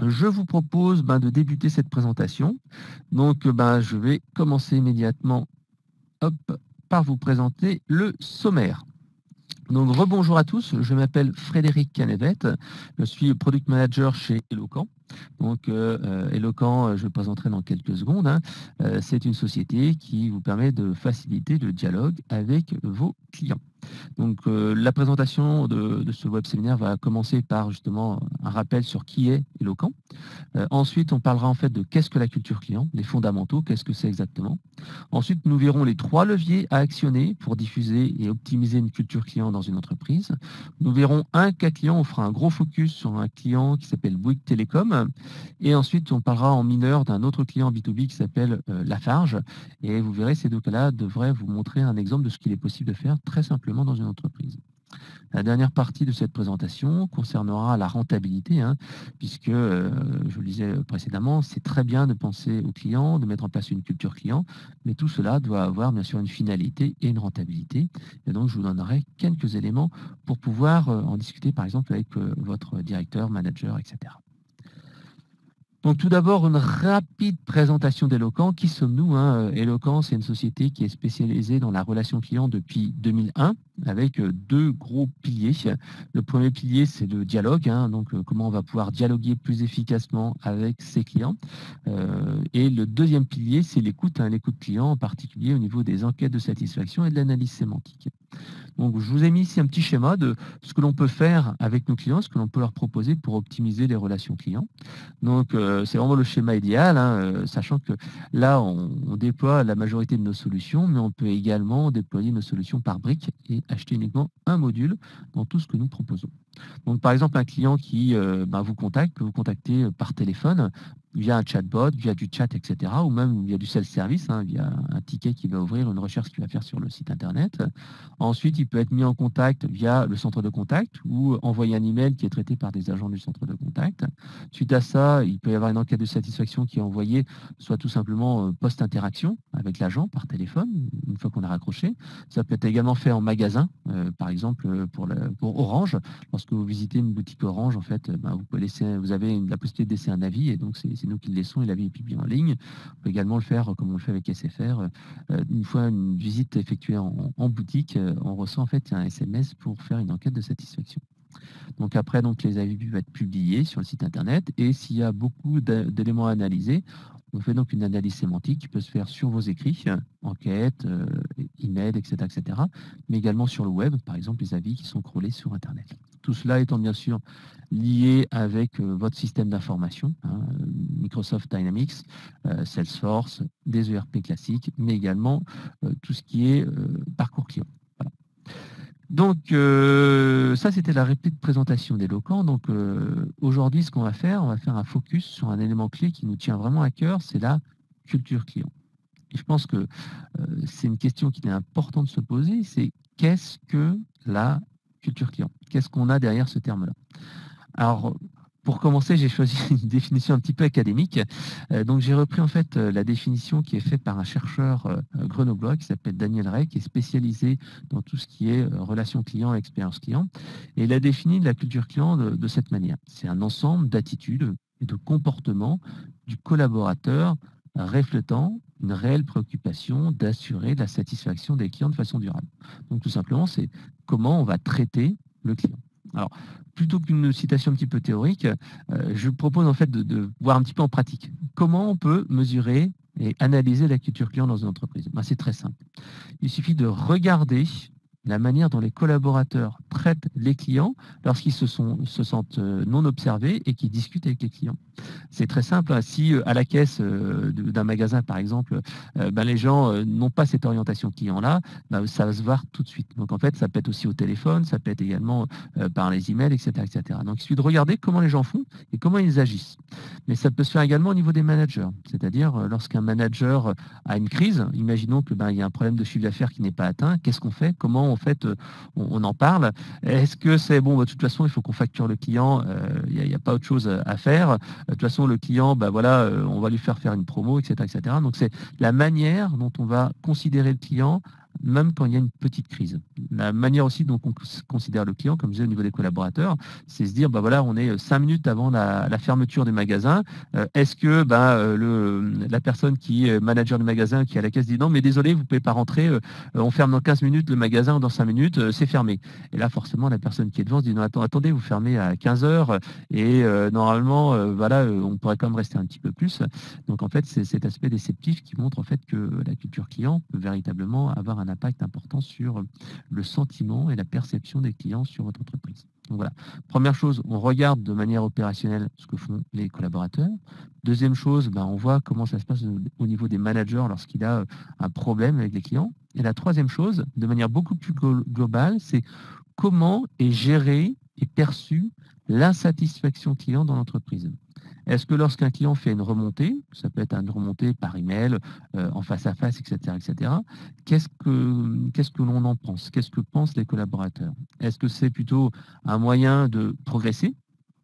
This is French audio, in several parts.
Je vous propose de débuter cette présentation. Donc, je vais commencer immédiatement hop, par vous présenter le sommaire. Donc, rebonjour à tous, je m'appelle Frédéric Canevette, je suis Product Manager chez Eloquent. Donc, Eloquent, je le présenterai dans quelques secondes. C'est une société qui vous permet de faciliter le dialogue avec vos clients. Donc, la présentation de ce web séminaire va commencer par justement un rappel sur qui est Eloquent. Ensuite, on parlera en fait de qu'est-ce que la culture client, les fondamentaux, qu'est-ce que c'est exactement. Ensuite, nous verrons les 3 leviers à actionner pour diffuser et optimiser une culture client dans une entreprise. Nous verrons un cas client, on fera un gros focus sur un client qui s'appelle Bouygues Télécom. Et ensuite, on parlera en mineur d'un autre client B2B qui s'appelle Lafarge. Et vous verrez, ces 2 cas-là devraient vous montrer un exemple de ce qu'il est possible de faire très simplement dans une entreprise. La dernière partie de cette présentation concernera la rentabilité, puisque, je le disais précédemment, c'est très bien de penser au client, de mettre en place une culture client, mais tout cela doit avoir bien sûr une finalité et une rentabilité. Et donc, je vous donnerai quelques éléments pour pouvoir en discuter, par exemple, avec votre directeur, manager, etc. Donc tout d'abord, une rapide présentation d'Eloquent. Qui sommes-nous? Eloquent, c'est une société qui est spécialisée dans la relation client depuis 2001 avec 2 gros piliers. Le premier pilier, c'est le dialogue, donc comment on va pouvoir dialoguer plus efficacement avec ses clients. Et le deuxième pilier, c'est l'écoute, l'écoute client, en particulier au niveau des enquêtes de satisfaction et de l'analyse sémantique. Donc, je vous ai mis ici un petit schéma de ce que l'on peut faire avec nos clients, ce que l'on peut leur proposer pour optimiser les relations clients. Donc, c'est vraiment le schéma idéal, sachant que là, on déploie la majorité de nos solutions, mais on peut également déployer nos solutions par briques et acheter uniquement un module dans tout ce que nous proposons. Donc, par exemple, un client qui vous contacte, peut vous contacter par téléphone, via un chatbot, via du chat, etc., ou même via du self-service, via un ticket qui va ouvrir, une recherche qu'il va faire sur le site internet. Ensuite, il peut être mis en contact via le centre de contact ou envoyer un email qui est traité par des agents du centre de contact. Suite à ça, il peut y avoir une enquête de satisfaction qui est envoyée, soit tout simplement post-interaction avec l'agent par téléphone, une fois qu'on a raccroché. Ça peut être également fait en magasin, par exemple pour Orange. Lorsque vous visitez une boutique Orange, en fait, vous avez la possibilité de laisser un avis, et donc c'est nous qui le laissons, et l'avis est publié en ligne. On peut également le faire comme on le fait avec SFR. Une fois une visite effectuée en boutique, on reçoit en fait un SMS pour faire une enquête de satisfaction. Donc après, les avis vont être publiés sur le site internet, et s'il y a beaucoup d'éléments à analyser, on fait donc une analyse sémantique qui peut se faire sur vos écrits, enquêtes, email, etc., etc., mais également sur le web, par exemple les avis qui sont crawlés sur internet. Tout cela étant bien sûr lié avec votre système d'information, Microsoft Dynamics, Salesforce, des ERP classiques, mais également tout ce qui est parcours client. Voilà. Donc, ça, c'était la rapide présentation d'Eloquent. Donc, aujourd'hui, ce qu'on va faire, on va faire un focus sur un élément clé qui nous tient vraiment à cœur, c'est la culture client. Et je pense que c'est une question qu'il est important de se poser, c'est qu'est-ce que la culture client? Qu'est-ce qu'on a derrière ce terme-là? Alors, pour commencer, j'ai choisi une définition un petit peu académique. Donc, j'ai repris en fait la définition qui est faite par un chercheur grenoblois qui s'appelle Daniel Rey, qui est spécialisé dans tout ce qui est relation client et expérience client. Et il a défini la culture client de cette manière. C'est un ensemble d'attitudes et de comportements du collaborateur reflétant une réelle préoccupation d'assurer la satisfaction des clients de façon durable. Donc, tout simplement, c'est comment on va traiter le client. Alors, plutôt qu'une citation un petit peu théorique, je propose en fait de voir un petit peu en pratique. Comment on peut mesurer et analyser la culture client dans une entreprise? C'est très simple. Il suffit de regarder la manière dont les collaborateurs traitent les clients lorsqu'ils se sentent non observés et qu'ils discutent avec les clients. C'est très simple. Si à la caisse d'un magasin, par exemple, les gens n'ont pas cette orientation client-là, ça va se voir tout de suite. Donc en fait, ça peut être aussi au téléphone, ça peut être également par les emails, etc., etc. Donc il suffit de regarder comment les gens font et comment ils agissent. Mais ça peut se faire également au niveau des managers. C'est-à-dire, lorsqu'un manager a une crise, imaginons qu'il y a un problème de chiffre d'affaires qui n'est pas atteint, qu'est-ce qu'on fait? Comment en fait on en parle? Est-ce que c'est bon, de toute façon, il faut qu'on facture le client, il n'y a pas autre chose à faire. De toute façon, le client, on va lui faire une promo, etc., etc. Donc, c'est la manière dont on va considérer le client même quand il y a une petite crise. La manière aussi dont on considère le client, comme je disais au niveau des collaborateurs, c'est se dire, bah voilà, on est 5 minutes avant la fermeture du magasin. Est-ce que la personne qui est manager du magasin, qui est à la caisse, dit non, mais désolé, vous ne pouvez pas rentrer, on ferme dans 15 minutes le magasin ou dans 5 minutes, c'est fermé. Et là, forcément, la personne qui est devant se dit non, attendez, vous fermez à 15 heures et normalement, on pourrait quand même rester un petit peu plus. Donc en fait, c'est cet aspect déceptif qui montre en fait que la culture client peut véritablement avoir un impact important sur le sentiment et la perception des clients sur votre entreprise. Donc voilà. Première chose, on regarde de manière opérationnelle ce que font les collaborateurs. Deuxième chose, on voit comment ça se passe au niveau des managers lorsqu'il a un problème avec les clients. Et la troisième chose, de manière beaucoup plus globale, c'est comment est gérée et perçue l'insatisfaction client dans l'entreprise. Est-ce que lorsqu'un client fait une remontée, ça peut être une remontée par email, en face à face, etc., qu'est-ce que l'on en pense? Qu'est-ce que pensent les collaborateurs? Est-ce que c'est plutôt un moyen de progresser?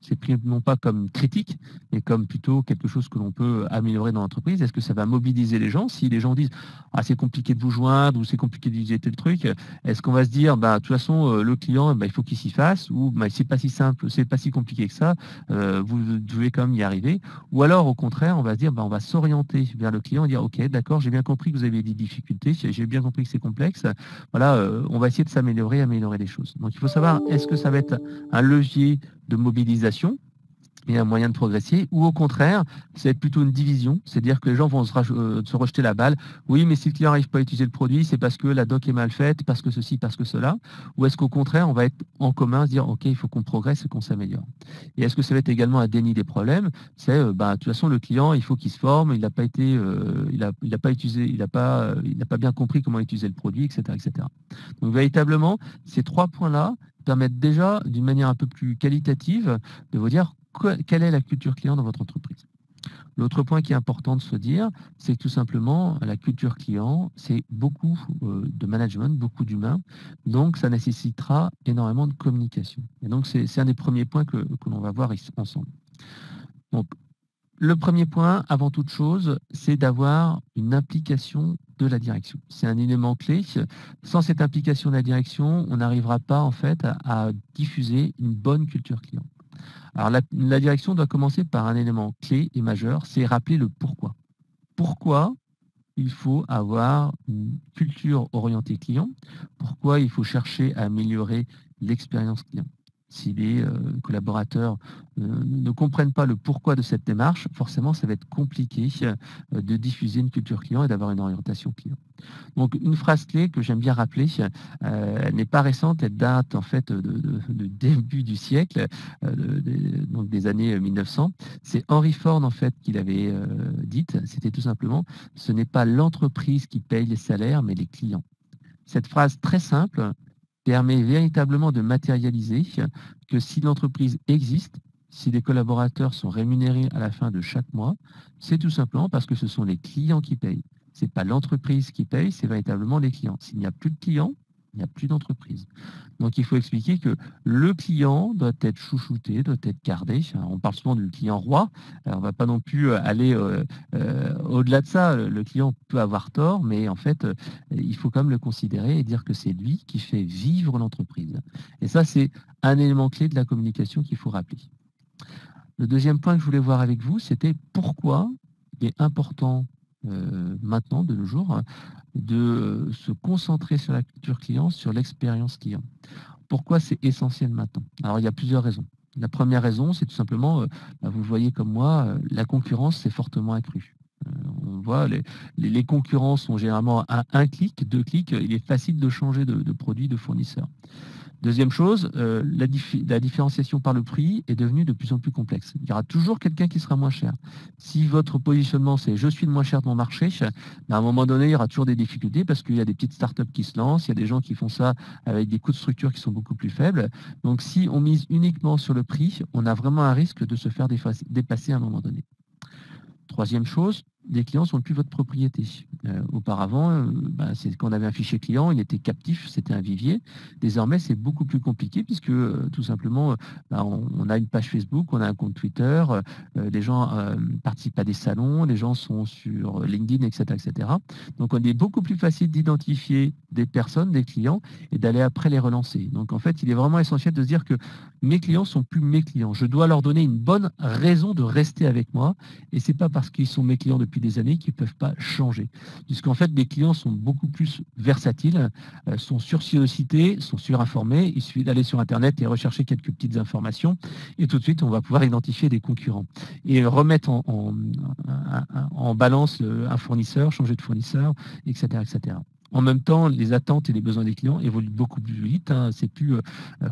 C'est pris non pas comme critique, mais comme plutôt quelque chose que l'on peut améliorer dans l'entreprise. Est-ce que ça va mobiliser les gens? Si les gens disent ah, c'est compliqué de vous joindre ou c'est compliqué d'utiliser tel truc, est-ce qu'on va se dire de toute façon le client il faut qu'il s'y fasse ou c'est pas si simple, c'est pas si compliqué que ça, vous devez quand même y arriver. Ou alors au contraire, on va se dire on va s'orienter vers le client et dire ok, d'accord, j'ai bien compris que vous avez des difficultés, j'ai bien compris que c'est complexe. Voilà, on va essayer de s'améliorer, améliorer les choses. Donc il faut savoir, est-ce que ça va être un levier de mobilisation et un moyen de progresser, ou au contraire, ça va être plutôt une division, c'est-à-dire que les gens vont se rejeter la balle. Oui, mais si le client n'arrive pas à utiliser le produit, c'est parce que la doc est mal faite, parce que ceci, parce que cela. Ou est-ce qu'au contraire, on va être en commun, se dire, OK, il faut qu'on progresse et qu'on s'améliore. Et est-ce que ça va être également un déni des problèmes? C'est, de toute façon, le client, il faut qu'il se forme, il n'a pas été, il a pas utilisé, il n'a pas bien compris comment utiliser le produit, etc., etc. Donc, véritablement, ces 3 points-là permettent déjà, d'une manière un peu plus qualitative, de vous dire quelle est la culture client dans votre entreprise. L'autre point qui est important de se dire, c'est que tout simplement, la culture client, c'est beaucoup de management, beaucoup d'humains, donc ça nécessitera énormément de communication. Et donc, c'est un des premiers points que l'on va voir ici, ensemble. Donc, le premier point, avant toute chose, c'est d'avoir une implication de la direction. C'est un élément clé. Sans cette implication de la direction, on n'arrivera pas en fait à diffuser une bonne culture client. Alors la direction doit commencer par un élément clé et majeur, c'est rappeler le pourquoi. Pourquoi il faut avoir une culture orientée client? Pourquoi il faut chercher à améliorer l'expérience client? Si les collaborateurs ne comprennent pas le pourquoi de cette démarche, forcément, ça va être compliqué de diffuser une culture client et d'avoir une orientation client. Donc, une phrase clé que j'aime bien rappeler, elle n'est pas récente, elle date en fait de début du siècle, donc des années 1900. C'est Henry Ford en fait qui l'avait dite. C'était tout simplement, ce n'est pas l'entreprise qui paye les salaires, mais les clients. Cette phrase très simple permet véritablement de matérialiser que si l'entreprise existe, si les collaborateurs sont rémunérés à la fin de chaque mois, c'est tout simplement parce que ce sont les clients qui payent. Ce n'est pas l'entreprise qui paye, c'est véritablement les clients. S'il n'y a plus de clients, il n'y a plus d'entreprise. Donc, il faut expliquer que le client doit être chouchouté, doit être gardé. On parle souvent du client roi. Alors, on ne va pas non plus aller au-delà de ça. Le client peut avoir tort, mais en fait, il faut quand même le considérer et dire que c'est lui qui fait vivre l'entreprise. Et ça, c'est un élément clé de la communication qu'il faut rappeler. Le deuxième point que je voulais voir avec vous, c'était pourquoi il est important maintenant, de nos jours, de se concentrer sur la culture client, sur l'expérience client. Pourquoi c'est essentiel maintenant? Alors, il y a plusieurs raisons. La première raison, c'est tout simplement, vous le voyez comme moi, la concurrence s'est fortement accrue. On voit, les concurrents sont généralement à 1 clic, 2 clics, il est facile de changer de produit, de fournisseur. Deuxième chose, la différenciation par le prix est devenue de plus en plus complexe. Il y aura toujours quelqu'un qui sera moins cher. Si votre positionnement, c'est « je suis le moins cher de mon marché », à un moment donné, il y aura toujours des difficultés parce qu'il y a des petites startups qui se lancent, il y a des gens qui font ça avec des coûts de structure qui sont beaucoup plus faibles. Donc, si on mise uniquement sur le prix, on a vraiment un risque de se faire dépasser à un moment donné. Troisième chose, les clients sont plus votre propriété. Auparavant, c'est quand on avait un fichier client, il était captif, c'était un vivier. Désormais, c'est beaucoup plus compliqué puisque tout simplement, on a une page Facebook, on a un compte Twitter, les gens participent à des salons, les gens sont sur LinkedIn, etc., etc. Donc, on est beaucoup plus facile d'identifier des personnes, des clients, et d'aller après les relancer. Donc, en fait, il est vraiment essentiel de se dire que mes clients sont plus mes clients. Je dois leur donner une bonne raison de rester avec moi. Et c'est pas parce qu'ils sont mes clients depuis des années qu'ils ne peuvent pas changer. Puisqu'en fait, les clients sont beaucoup plus versatiles, sont sursollicités, sont surinformés. Il suffit d'aller sur Internet et rechercher quelques petites informations. Et tout de suite, on va pouvoir identifier des concurrents. Et remettre en balance un fournisseur, changer de fournisseur, etc., etc. En même temps, les attentes et les besoins des clients évoluent beaucoup plus vite. C'est plus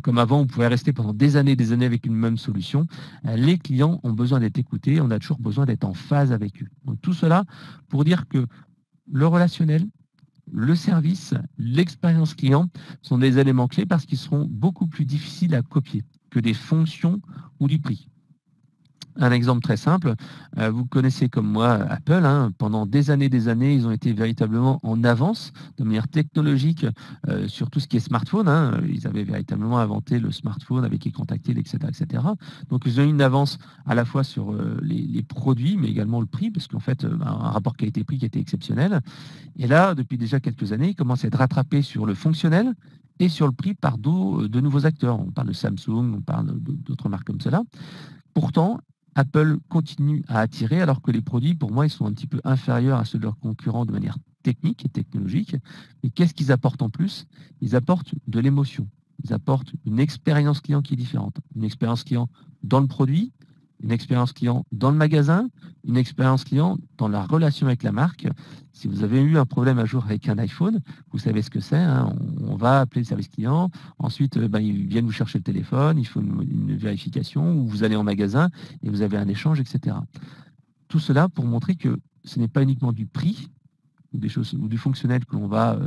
comme avant, on pouvait rester pendant des années avec une même solution. Les clients ont besoin d'être écoutés, on a toujours besoin d'être en phase avec eux. Donc tout cela pour dire que le relationnel, le service, l'expérience client sont des éléments clés parce qu'ils seront beaucoup plus difficiles à copier que des fonctions ou du prix. Un exemple très simple, vous connaissez comme moi Apple, pendant des années, ils ont été véritablement en avance de manière technologique sur tout ce qui est smartphone. Ils avaient véritablement inventé le smartphone avec écran tactile, etc., etc. Donc ils ont eu une avance à la fois sur les produits, mais également le prix, parce qu'en fait, un rapport qualité-prix qui était exceptionnel. Et là, depuis déjà quelques années, ils commencent à être rattrapés sur le fonctionnel et sur le prix par de nouveaux acteurs. On parle de Samsung, on parle d'autres marques comme cela. Pourtant, Apple continue à attirer alors que les produits, pour moi, ils sont un petit peu inférieurs à ceux de leurs concurrents de manière technique et technologique. Mais qu'est-ce qu'ils apportent en plus? Ils apportent de l'émotion. Ils apportent une expérience client qui est différente. Une expérience client dans le produit, une expérience client dans le magasin, une expérience client dans la relation avec la marque. Si vous avez eu un problème un jour avec un iPhone, vous savez ce que c'est. On va appeler le service client. Ensuite, ils viennent vous chercher le téléphone. Il faut une vérification ou vous allez en magasin et vous avez un échange, etc. Tout cela pour montrer que ce n'est pas uniquement du prix ou des choses ou du fonctionnel que l'on va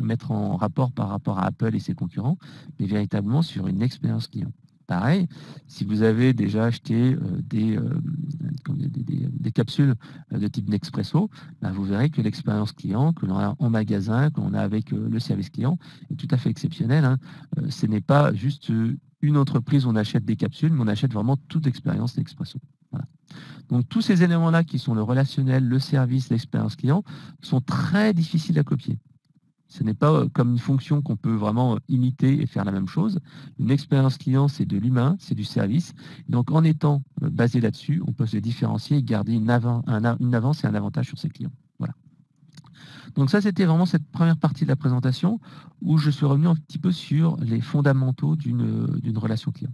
mettre en rapport par rapport à Apple et ses concurrents, mais véritablement sur une expérience client. Pareil, si vous avez déjà acheté des capsules de type Nespresso, vous verrez que l'expérience client que l'on a en magasin, que l'on a avec le service client, est tout à fait exceptionnelle. Ce n'est pas juste une entreprise où on achète des capsules, mais on achète vraiment toute l'expérience Nespresso. Voilà. Donc tous ces éléments-là qui sont le relationnel, le service, l'expérience client, sont très difficiles à copier. Ce n'est pas comme une fonction qu'on peut vraiment imiter et faire la même chose. Une expérience client, c'est de l'humain, c'est du service. Donc, en étant basé là-dessus, on peut se différencier et garder une avance et un avantage sur ses clients. Voilà. Donc ça, c'était vraiment cette première partie de la présentation où je suis revenu un petit peu sur les fondamentaux d'une relation client.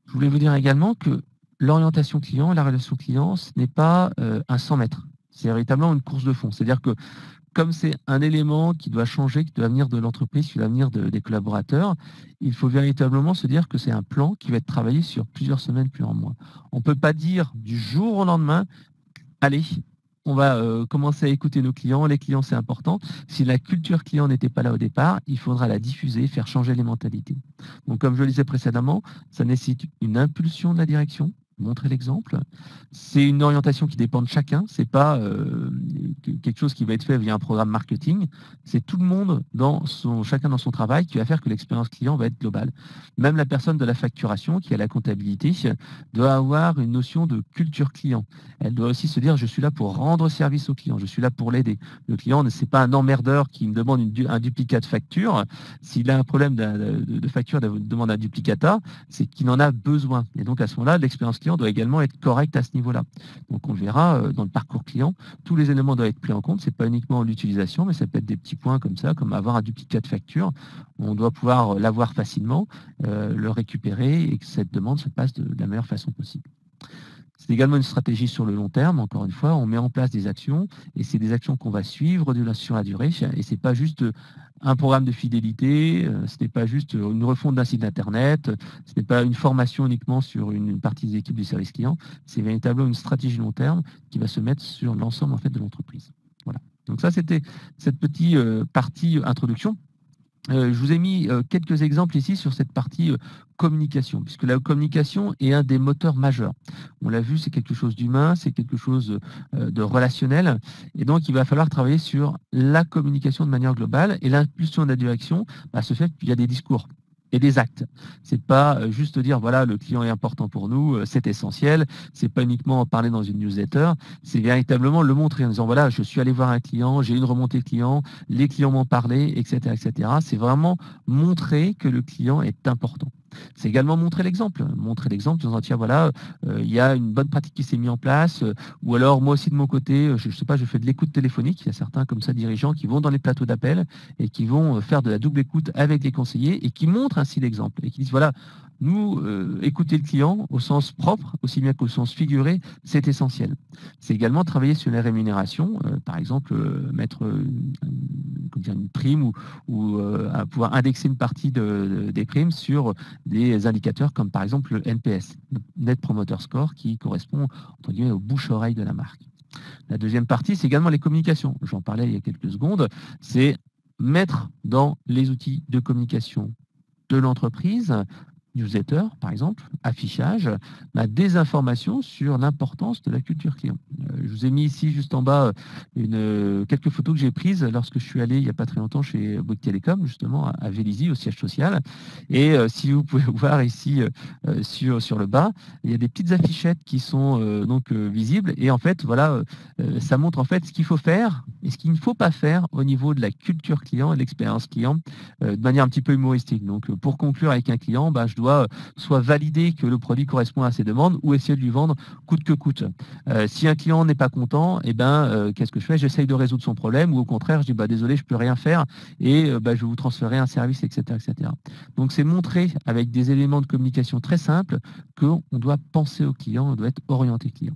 Je voulais vous dire également que l'orientation client, la relation client, ce n'est pas un 100 mètres. C'est véritablement une course de fond. C'est-à-dire que comme c'est un élément qui doit changer, qui doit venir de l'entreprise, qui doit venir des collaborateurs, il faut véritablement se dire que c'est un plan qui va être travaillé sur plusieurs semaines, plusieurs mois. On ne peut pas dire du jour au lendemain, allez, on va commencer à écouter nos clients. Les clients, c'est important. Si la culture client n'était pas là au départ, il faudra la diffuser, faire changer les mentalités. Donc, comme je le disais précédemment, ça nécessite une impulsion de la direction, montrer l'exemple. C'est une orientation qui dépend de chacun. C'est pas quelque chose qui va être fait via un programme marketing. C'est tout le monde chacun dans son travail qui va faire que l'expérience client va être globale. Même la personne de la facturation qui a la comptabilité doit avoir une notion de culture client. Elle doit aussi se dire je suis là pour rendre service au client. Je suis là pour l'aider. Le client, c'est pas un emmerdeur qui me demande un duplicat de facture. S'il a un problème de facture, il demande un duplicata, c'est qu'il en a besoin. Et donc à ce moment-là, l'expérience client doit également être correcte à ce niveau-là. Donc on le verra dans le parcours client, tous les éléments doivent être pris en compte. C'est pas uniquement l'utilisation, mais ça peut être des petits points comme ça, comme avoir un duplicat de facture. On doit pouvoir l'avoir facilement, le récupérer et que cette demande se passe de la meilleure façon possible. C'est également une stratégie sur le long terme. Encore une fois, on met en place des actions et c'est des actions qu'on va suivre sur la durée. Et c'est pas juste un programme de fidélité, ce n'est pas juste une refonte d'un site internet, ce n'est pas une formation uniquement sur une partie des équipes du service client. C'est véritablement une stratégie long terme qui va se mettre sur l'ensemble en fait de l'entreprise. Voilà. Donc ça, c'était cette petite partie introduction. Je vous ai mis quelques exemples ici sur cette partie communication, puisque la communication est un des moteurs majeurs. On l'a vu, c'est quelque chose d'humain, c'est quelque chose de relationnel, et donc il va falloir travailler sur la communication de manière globale, et l'impulsion de la direction se fait qu'il y a des discours et des actes. C'est pas juste dire voilà, le client est important pour nous, c'est essentiel. C'est pas uniquement en parler dans une newsletter, c'est véritablement le montrer en disant voilà, je suis allé voir un client, j'ai une remontée client, les clients m'ont parlé, etc., etc. C'est vraiment montrer que le client est important. C'est également montrer l'exemple. Montrer l'exemple en disant tiens voilà, il y a une bonne pratique qui s'est mise en place, ou alors moi aussi de mon côté, je sais pas, je fais de l'écoute téléphonique. Il y a certains comme ça dirigeants qui vont dans les plateaux d'appel et qui vont faire de la double écoute avec les conseillers et qui montrent ainsi l'exemple et qui disent voilà, nous, écouter le client au sens propre, aussi bien qu'au sens figuré, c'est essentiel. C'est également travailler sur les rémunérations, par exemple mettre une prime ou à pouvoir indexer une partie des primes sur des indicateurs comme par exemple le NPS, le Net Promoter Score, qui correspond entre guillemets au bouche-oreille de la marque. La deuxième partie, c'est également les communications. J'en parlais il y a quelques secondes. C'est mettre dans les outils de communication de l'entreprise, newsletter par exemple, affichage, des informations sur l'importance de la culture client. Je vous ai mis ici juste en bas quelques photos que j'ai prises lorsque je suis allé il n'y a pas très longtemps chez Bouygues Télécom, justement à Vélizy, au siège social. Et si vous pouvez voir ici sur le bas, il y a des petites affichettes qui sont visibles. Et en fait, voilà, ça montre en fait ce qu'il faut faire et ce qu'il ne faut pas faire au niveau de la culture client et de l'expérience client de manière un petit peu humoristique. Donc, pour conclure avec un client, je dois soit valider que le produit correspond à ses demandes ou essayer de lui vendre coûte que coûte. Si un client n'est pas content, qu'est-ce que je fais? J'essaye de résoudre son problème ou au contraire, je dis désolé, je ne peux rien faire et je vais vous transférer un service, etc., etc. Donc, c'est montrer avec des éléments de communication très simples qu'on doit penser au client, on doit être orienté client.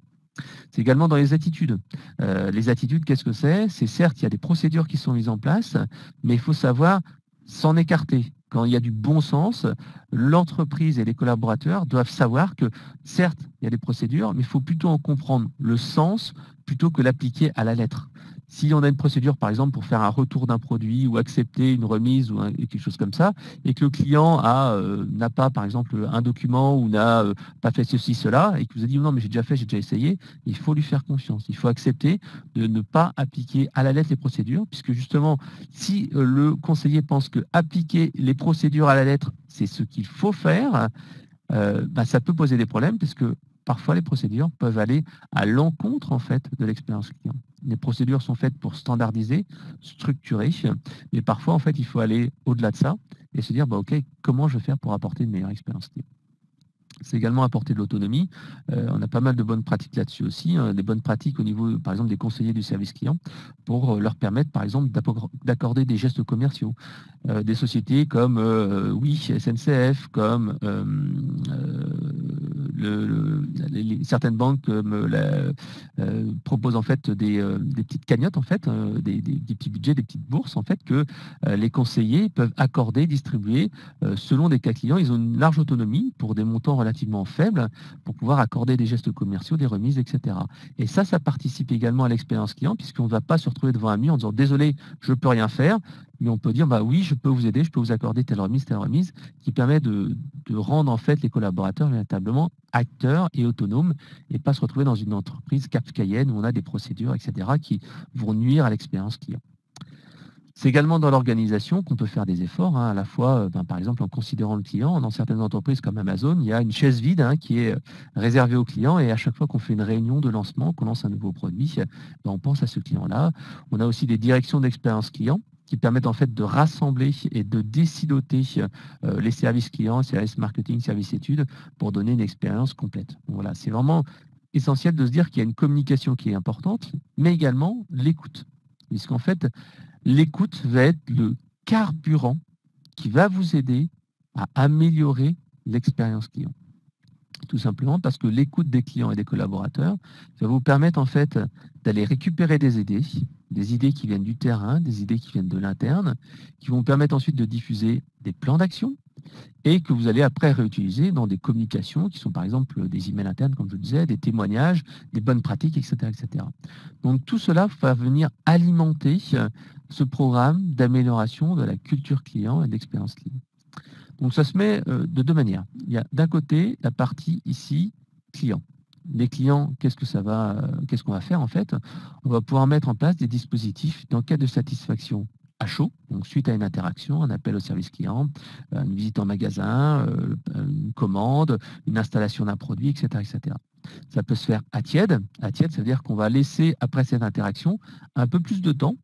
C'est également dans les attitudes. Les attitudes, qu'est-ce que c'est? C'est certes, il y a des procédures qui sont mises en place, mais il faut savoir s'en écarter. Quand il y a du bon sens, l'entreprise et les collaborateurs doivent savoir que, certes, il y a des procédures, mais il faut plutôt en comprendre le sens plutôt que l'appliquer à la lettre. Si on a une procédure, par exemple, pour faire un retour d'un produit ou accepter une remise ou quelque chose comme ça, et que le client n'a pas, par exemple, un document ou n'a pas fait ceci, cela, et que vous a dit non, mais j'ai déjà fait, j'ai déjà essayé, il faut lui faire confiance. Il faut accepter de ne pas appliquer à la lettre les procédures, puisque justement, si le conseiller pense que appliquer les procédures à la lettre, c'est ce qu'il faut faire, ça peut poser des problèmes, parce que parfois les procédures peuvent aller à l'encontre en fait de l'expérience client. Les procédures sont faites pour standardiser, structurer, mais parfois en fait il faut aller au-delà de ça et se dire ok, comment je vais faire pour apporter une meilleure expérience client. C'est également apporter de l'autonomie. On a pas mal de bonnes pratiques là-dessus aussi, des bonnes pratiques au niveau, par exemple, des conseillers du service client pour leur permettre, par exemple, d'accorder des gestes commerciaux. Des sociétés comme oui, SNCF, comme certaines banques proposent en fait des petites cagnottes, en fait, des petits budgets, des petites bourses, en fait, que les conseillers peuvent accorder, distribuer selon des cas clients. Ils ont une large autonomie pour des montants relativement faibles pour pouvoir accorder des gestes commerciaux, des remises, etc. Et ça participe également à l'expérience client puisqu'on ne va pas se retrouver devant un mur en disant désolé, je ne peux rien faire, mais on peut dire oui, je peux vous aider, je peux vous accorder telle remise, qui permet de rendre en fait les collaborateurs véritablement acteurs et autonomes et pas se retrouver dans une entreprise kafkaïenne où on a des procédures, etc. qui vont nuire à l'expérience client. C'est également dans l'organisation qu'on peut faire des efforts, à la fois, par exemple, en considérant le client. Dans certaines entreprises comme Amazon, il y a une chaise vide qui est réservée aux clients et à chaque fois qu'on fait une réunion de lancement, qu'on lance un nouveau produit, on pense à ce client-là. On a aussi des directions d'expérience client qui permettent en fait de rassembler et de déciloter les services clients, services marketing, services études, pour donner une expérience complète. Voilà, c'est vraiment essentiel de se dire qu'il y a une communication qui est importante, mais également l'écoute. Puisqu'en fait, l'écoute va être le carburant qui va vous aider à améliorer l'expérience client. Tout simplement parce que l'écoute des clients et des collaborateurs va vous permettre en fait d'aller récupérer des idées qui viennent du terrain, des idées qui viennent de l'interne, qui vont permettre ensuite de diffuser des plans d'action, et que vous allez après réutiliser dans des communications qui sont par exemple des emails internes, comme je le disais, des témoignages, des bonnes pratiques, etc., etc. Donc tout cela va venir alimenter ce programme d'amélioration de la culture client et d'expérience client. Donc ça se met de deux manières. Il y a d'un côté la partie ici client. Les clients, qu'est-ce qu'on va faire en fait? On va pouvoir mettre en place des dispositifs d'enquête de satisfaction à chaud, donc suite à une interaction, un appel au service client, une visite en magasin, une commande, une installation d'un produit, etc., etc. Ça peut se faire à tiède. À tiède, ça veut dire qu'on va laisser, après cette interaction, un peu plus de temps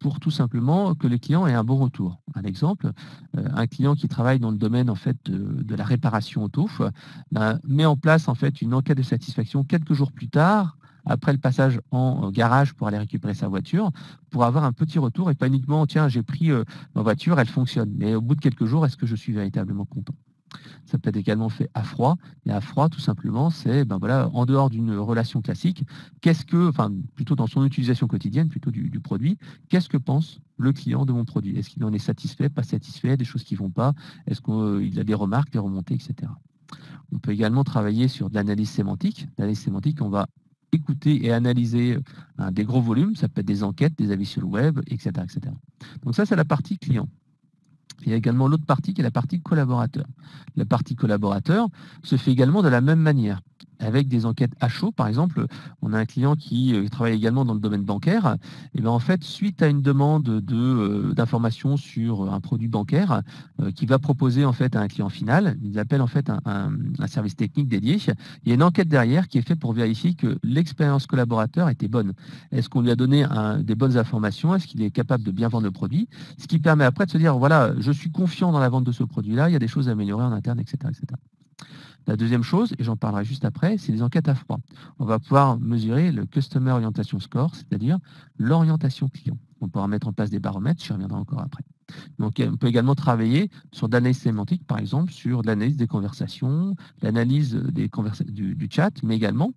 pour tout simplement que le client ait un bon retour. Un exemple, un client qui travaille dans le domaine en fait, de la réparation auto met en place en fait, une enquête de satisfaction quelques jours plus tard, après le passage en garage pour aller récupérer sa voiture, pour avoir un petit retour et pas uniquement, tiens, j'ai pris ma voiture, elle fonctionne. Mais au bout de quelques jours, est-ce que je suis véritablement content? Ça peut être également fait à froid. Et à froid, tout simplement, c'est en dehors d'une relation classique, plutôt dans son utilisation quotidienne, plutôt du produit, qu'est-ce que pense le client de mon produit? Est-ce qu'il en est satisfait, pas satisfait, des choses qui ne vont pas? Est-ce qu'il a des remarques, des remontées, etc. On peut également travailler sur de l'analyse sémantique. L'analyse sémantique, on va écouter et analyser des gros volumes, ça peut être des enquêtes, des avis sur le web, etc., etc. Donc ça, c'est la partie client. Il y a également l'autre partie qui est la partie collaborateur. La partie collaborateur se fait également de la même manière, avec des enquêtes à chaud. Par exemple, on a un client qui travaille également dans le domaine bancaire. Et bien en fait, suite à une demande d'information sur un produit bancaire qui va proposer en fait à un client final, ils appellent en fait un service technique dédié. Il y a une enquête derrière qui est faite pour vérifier que l'expérience collaborateur était bonne. Est-ce qu'on lui a donné des bonnes informations? Est-ce qu'il est capable de bien vendre le produit? Ce qui permet après de se dire, voilà, je suis confiant dans la vente de ce produit-là, il y a des choses à améliorer en interne, etc., etc. La deuxième chose, et j'en parlerai juste après, c'est les enquêtes à froid. On va pouvoir mesurer le Customer Orientation Score, c'est-à-dire l'orientation client. On pourra mettre en place des baromètres, j'y reviendrai encore après. Donc, on peut également travailler sur de l'analyse sémantique, par exemple, sur l'analyse des conversations, l'analyse du chat, mais également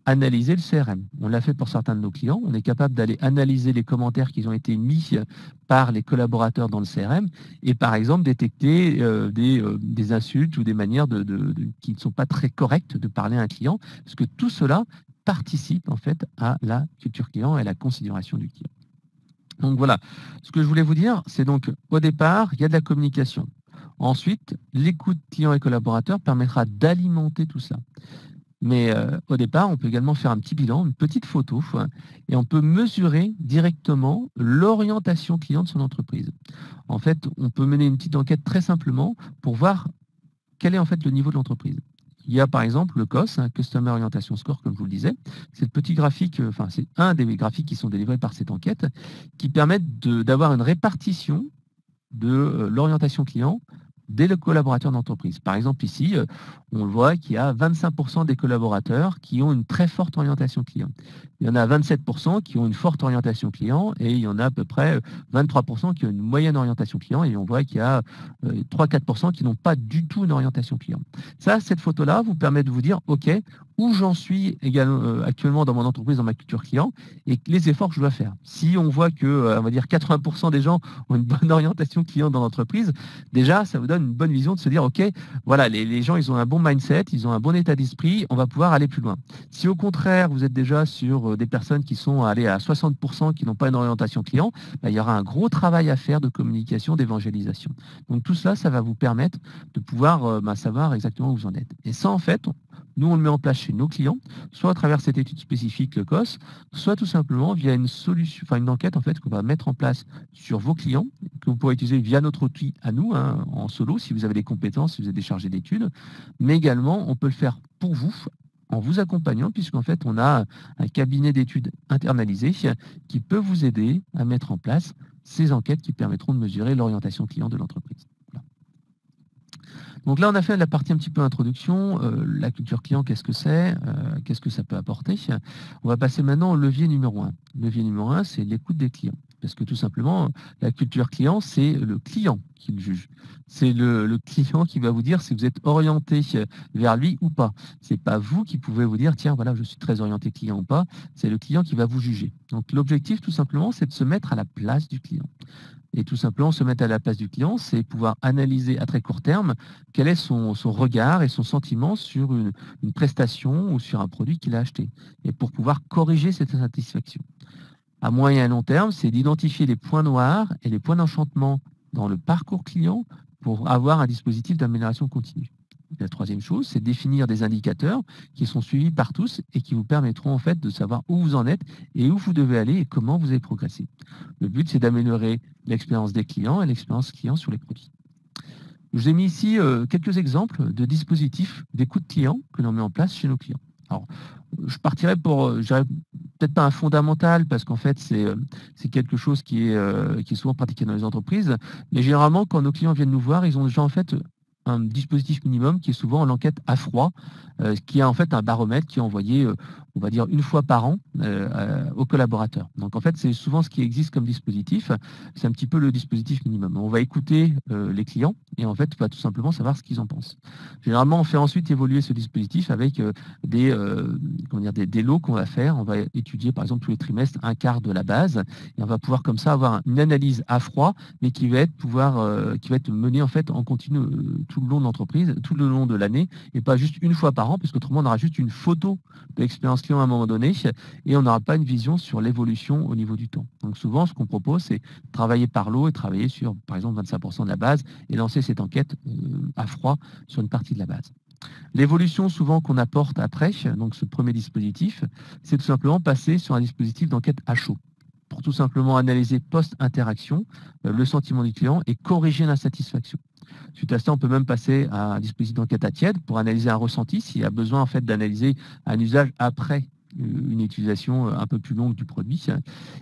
analyser le CRM. On l'a fait pour certains de nos clients. On est capable d'aller analyser les commentaires qui ont été mis par les collaborateurs dans le CRM et, par exemple, détecter des insultes ou des manières qui ne sont pas très correctes de parler à un client, parce que tout cela participe en fait à la culture client et à la considération du client. Donc voilà, ce que je voulais vous dire, c'est donc au départ, il y a de la communication. Ensuite, l'écoute client et collaborateur permettra d'alimenter tout ça. Mais au départ, on peut également faire un petit bilan, une petite photo, et on peut mesurer directement l'orientation client de son entreprise. En fait, on peut mener une petite enquête très simplement pour voir quel est en fait le niveau de l'entreprise. Il y a par exemple le COS, Customer Orientation Score, comme je vous le disais. C'est le petit graphique, c'est un des graphiques qui sont délivrés par cette enquête, qui permettent d'avoir une répartition de l'orientation client dès le collaborateur d'entreprise. Par exemple, ici, on le voit qu'il y a 25% des collaborateurs qui ont une très forte orientation client. Il y en a 27% qui ont une forte orientation client et il y en a à peu près 23% qui ont une moyenne orientation client et on voit qu'il y a 3-4% qui n'ont pas du tout une orientation client. Ça, cette photo-là vous permet de vous dire, OK, où j'en suis actuellement dans mon entreprise, dans ma culture client et les efforts que je dois faire. Si on voit que, on va dire, 80% des gens ont une bonne orientation client dans l'entreprise, déjà, ça vous donne une bonne vision de se dire, OK, voilà, les gens, ils ont un bon mindset, ils ont un bon état d'esprit, on va pouvoir aller plus loin. Si au contraire, vous êtes déjà sur des personnes qui sont allées à 60% qui n'ont pas une orientation client, il y aura un gros travail à faire de communication, d'évangélisation. Donc tout cela, ça va vous permettre de pouvoir savoir exactement où vous en êtes. Et ça, en fait, nous, on le met en place chez nos clients, soit à travers cette étude spécifique, le COS, soit tout simplement via une solution, une enquête en fait qu'on va mettre en place sur vos clients, que vous pourrez utiliser via notre outil à nous, en solo, si vous avez des compétences, si vous êtes des chargés d'études. Mais également, on peut le faire pour vous, en vous accompagnant, puisqu'en fait, on a un cabinet d'études internalisé qui peut vous aider à mettre en place ces enquêtes qui permettront de mesurer l'orientation client de l'entreprise. Donc là, on a fait la partie un petit peu introduction, la culture client, qu'est-ce que c'est, qu'est-ce que ça peut apporter. On va passer maintenant au levier numéro 1. Le levier numéro 1, c'est l'écoute des clients. Parce que tout simplement, la culture client, c'est le client qui le juge. C'est le client qui va vous dire si vous êtes orienté vers lui ou pas. Ce n'est pas vous qui pouvez vous dire, tiens, voilà, je suis très orienté client ou pas. C'est le client qui va vous juger. Donc l'objectif, tout simplement, c'est de se mettre à la place du client. et tout simplement se mettre à la place du client, c'est pouvoir analyser à très court terme quel est son regard et son sentiment sur une prestation ou sur un produit qu'il a acheté, et pour pouvoir corriger cette insatisfaction. À moyen et long terme, c'est d'identifier les points noirs et les points d'enchantement dans le parcours client pour avoir un dispositif d'amélioration continue. La troisième chose, c'est définir des indicateurs qui sont suivis par tous et qui vous permettront en fait de savoir où vous en êtes et où vous devez aller et comment vous avez progressé. Le but, c'est d'améliorer l'expérience des clients et l'expérience client sur les produits. Je vous ai mis ici quelques exemples de dispositifs d'écoute client que l'on met en place chez nos clients. Alors, je partirais pour, je dirais peut-être pas un fondamental, parce qu'en fait, c'est quelque chose qui est souvent pratiqué dans les entreprises, mais généralement, quand nos clients viennent nous voir, ils ont déjà en fait un dispositif minimum qui est souvent l'enquête à froid, qui est en fait un baromètre qui est envoyé, on va dire, une fois par an aux collaborateurs. Donc en fait, c'est souvent ce qui existe comme dispositif. C'est un petit peu le dispositif minimum. On va écouter les clients et en fait, on va tout simplement savoir ce qu'ils en pensent. Généralement, on fait ensuite évoluer ce dispositif avec des lots qu'on va faire. On va étudier par exemple tous les trimestres un quart de la base et on va pouvoir comme ça avoir une analyse à froid, mais qui va être menée en fait en continu tout le long de l'entreprise, tout le long de l'année, et pas juste une fois par an, parce qu'autrement on aura juste une photo de l'expérience client à un moment donné, et on n'aura pas une vision sur l'évolution au niveau du temps. Donc souvent, ce qu'on propose, c'est travailler par lot et travailler sur, par exemple, 25% de la base, et lancer cette enquête à froid sur une partie de la base. L'évolution souvent qu'on apporte après, donc ce premier dispositif, c'est tout simplement passer sur un dispositif d'enquête à chaud, pour tout simplement analyser post-interaction le sentiment du client et corriger l'insatisfaction. Suite à ça, on peut même passer à un dispositif d'enquête à tiède pour analyser un ressenti s'il y a besoin en fait d'analyser un usage après une utilisation un peu plus longue du produit.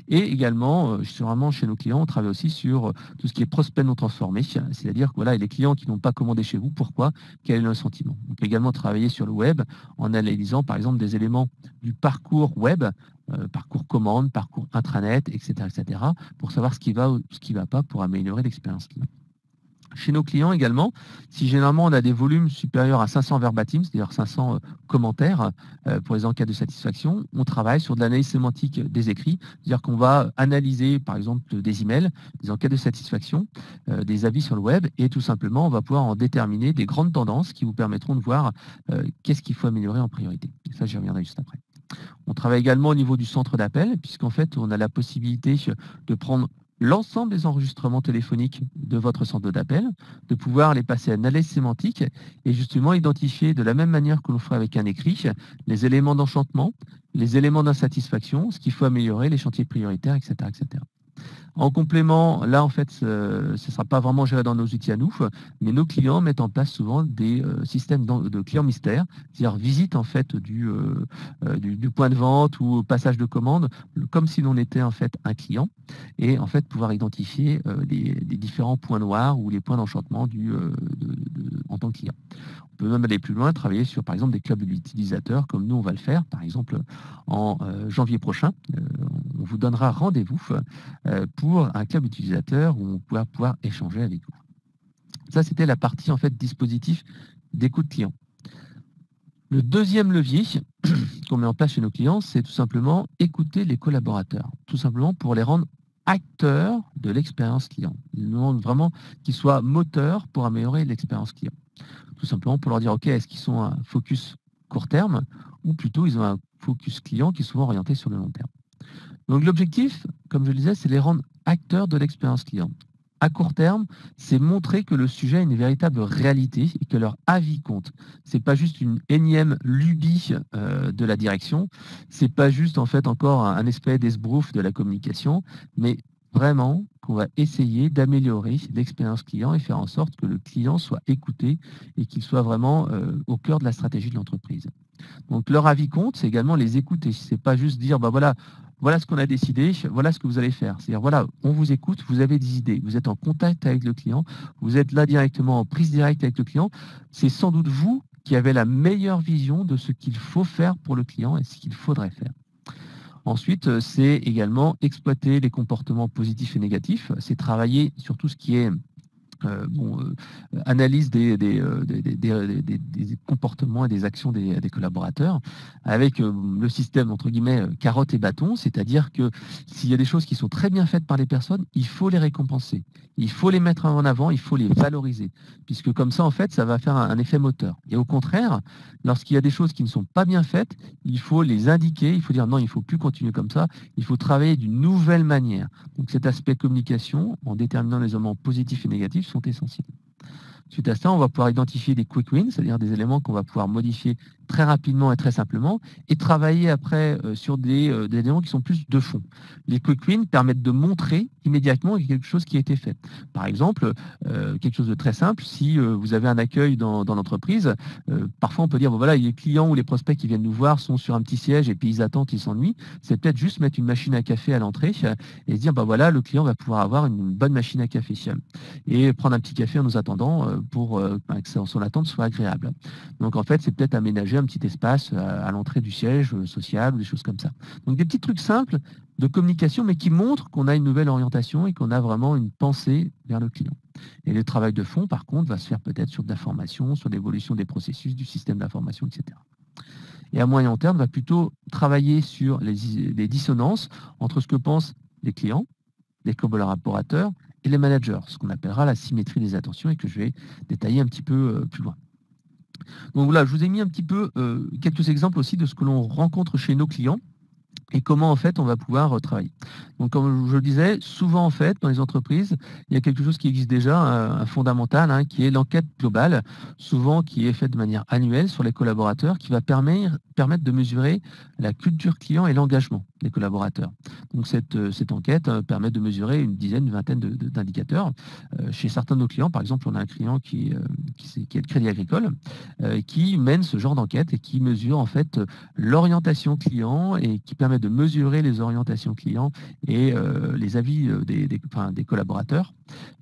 Et également, vraiment chez nos clients, on travaille aussi sur tout ce qui est prospect non transformé, c'est-à-dire que voilà, les clients qui n'ont pas commandé chez vous, pourquoi, quel est le sentiment. On peut également travailler sur le web en analysant par exemple des éléments du parcours web, parcours commande, parcours intranet, etc., pour savoir ce qui va ou ce qui ne va pas pour améliorer l'expérience client. Chez nos clients également, si généralement on a des volumes supérieurs à 500 verbatim, c'est-à-dire 500 commentaires pour les enquêtes de satisfaction, on travaille sur de l'analyse sémantique des écrits, c'est-à-dire qu'on va analyser par exemple des emails, des enquêtes de satisfaction, des avis sur le web, et tout simplement on va pouvoir en déterminer des grandes tendances qui vous permettront de voir qu'est-ce qu'il faut améliorer en priorité. Et ça, j'y reviendrai juste après. On travaille également au niveau du centre d'appel, puisqu'en fait on a la possibilité de prendre l'ensemble des enregistrements téléphoniques de votre centre d'appel, de pouvoir les passer à analyse sémantique et justement identifier de la même manière que l'on ferait avec un écrit, les éléments d'enchantement, les éléments d'insatisfaction, ce qu'il faut améliorer, les chantiers prioritaires, etc., etc. En complément, là, en fait, ce ne sera pas vraiment géré dans nos outils à nous, mais nos clients mettent en place souvent des systèmes de clients mystères, c'est-à-dire visite en fait du point de vente ou passage de commande, comme si l'on était en fait un client, et en fait pouvoir identifier les différents points noirs ou les points d'enchantement en tant que client. On peut même aller plus loin, travailler sur, par exemple, des clubs d'utilisateurs, comme nous, on va le faire, par exemple, en janvier prochain. On vous donnera rendez-vous pour un club utilisateur où on pourra pouvoir échanger avec vous. Ça, c'était la partie, en fait, dispositif d'écoute client. Le deuxième levier qu'on met en place chez nos clients, c'est tout simplement écouter les collaborateurs, tout simplement pour les rendre acteurs de l'expérience client. Ils demandent vraiment qu'ils soient moteurs pour améliorer l'expérience client. Tout simplement pour leur dire, OK, est-ce qu'ils sont un focus court terme ou plutôt ils ont un focus client qui est souvent orienté sur le long terme. Donc l'objectif, comme je le disais, c'est les rendre acteurs de l'expérience client. À court terme, c'est montrer que le sujet a une véritable réalité et que leur avis compte. Ce n'est pas juste une énième lubie de la direction, ce n'est pas juste en fait encore un espèce d'esbrouf de la communication, mais vraiment qu'on va essayer d'améliorer l'expérience client et faire en sorte que le client soit écouté et qu'il soit vraiment au cœur de la stratégie de l'entreprise. Donc leur avis compte, c'est également les écouter. Ce n'est pas juste dire, bah voilà ce qu'on a décidé, voilà ce que vous allez faire. C'est-à-dire, voilà, on vous écoute, vous avez des idées, vous êtes en contact avec le client, vous êtes là directement en prise directe avec le client. C'est sans doute vous qui avez la meilleure vision de ce qu'il faut faire pour le client et ce qu'il faudrait faire. Ensuite, c'est également exploiter les comportements positifs et négatifs. C'est travailler sur tout ce qui est analyse des comportements et des actions des collaborateurs avec le système entre guillemets carotte et bâton, c'est-à-dire que s'il y a des choses qui sont très bien faites par les personnes, il faut les récompenser, il faut les mettre en avant, il faut les valoriser, puisque comme ça en fait ça va faire un effet moteur. Et au contraire, lorsqu'il y a des choses qui ne sont pas bien faites, il faut les indiquer, il faut dire non, il ne faut plus continuer comme ça, il faut travailler d'une nouvelle manière. Donc cet aspect communication, en déterminant les éléments positifs et négatifs, sont essentiels. Suite à ça, on va pouvoir identifier des quick wins, c'est-à-dire des éléments qu'on va pouvoir modifier très rapidement et très simplement, et travailler après sur des éléments qui sont plus de fond. Les quick wins permettent de montrer immédiatement quelque chose qui a été fait. Par exemple, quelque chose de très simple, si vous avez un accueil dans l'entreprise, parfois on peut dire, bon, voilà, les clients ou les prospects qui viennent nous voir sont sur un petit siège et puis ils attendent, ils s'ennuient. C'est peut-être juste mettre une machine à café à l'entrée et se dire, bah voilà, le client va pouvoir avoir une bonne machine à café et prendre un petit café en nous attendant pour que son attente soit agréable. Donc en fait, c'est peut-être aménager un petit espace à l'entrée du siège social ou des choses comme ça. Donc des petits trucs simples de communication, mais qui montrent qu'on a une nouvelle orientation et qu'on a vraiment une pensée vers le client. Et le travail de fond, par contre, va se faire peut-être sur de la formation, sur l'évolution des processus, du système d'information, etc. Et à moyen terme, on va plutôt travailler sur les dissonances entre ce que pensent les clients, les collaborateurs et les managers, ce qu'on appellera la symétrie des attentions et que je vais détailler un petit peu plus loin. Donc voilà, je vous ai mis un petit peu quelques exemples aussi de ce que l'on rencontre chez nos clients et comment en fait on va pouvoir travailler. Donc comme je le disais, souvent en fait dans les entreprises, il y a quelque chose qui existe déjà, un fondamental, qui est l'enquête globale, souvent qui est faite de manière annuelle sur les collaborateurs, qui va permettre de mesurer la culture client et l'engagement des collaborateurs. Donc cette enquête permet de mesurer une dizaine, une vingtaine d'indicateurs. Chez certains de nos clients, par exemple, on a un client qui est le Crédit Agricole, qui mène ce genre d'enquête et qui mesure en fait l'orientation client et qui permet de mesurer les orientations clients et les avis des collaborateurs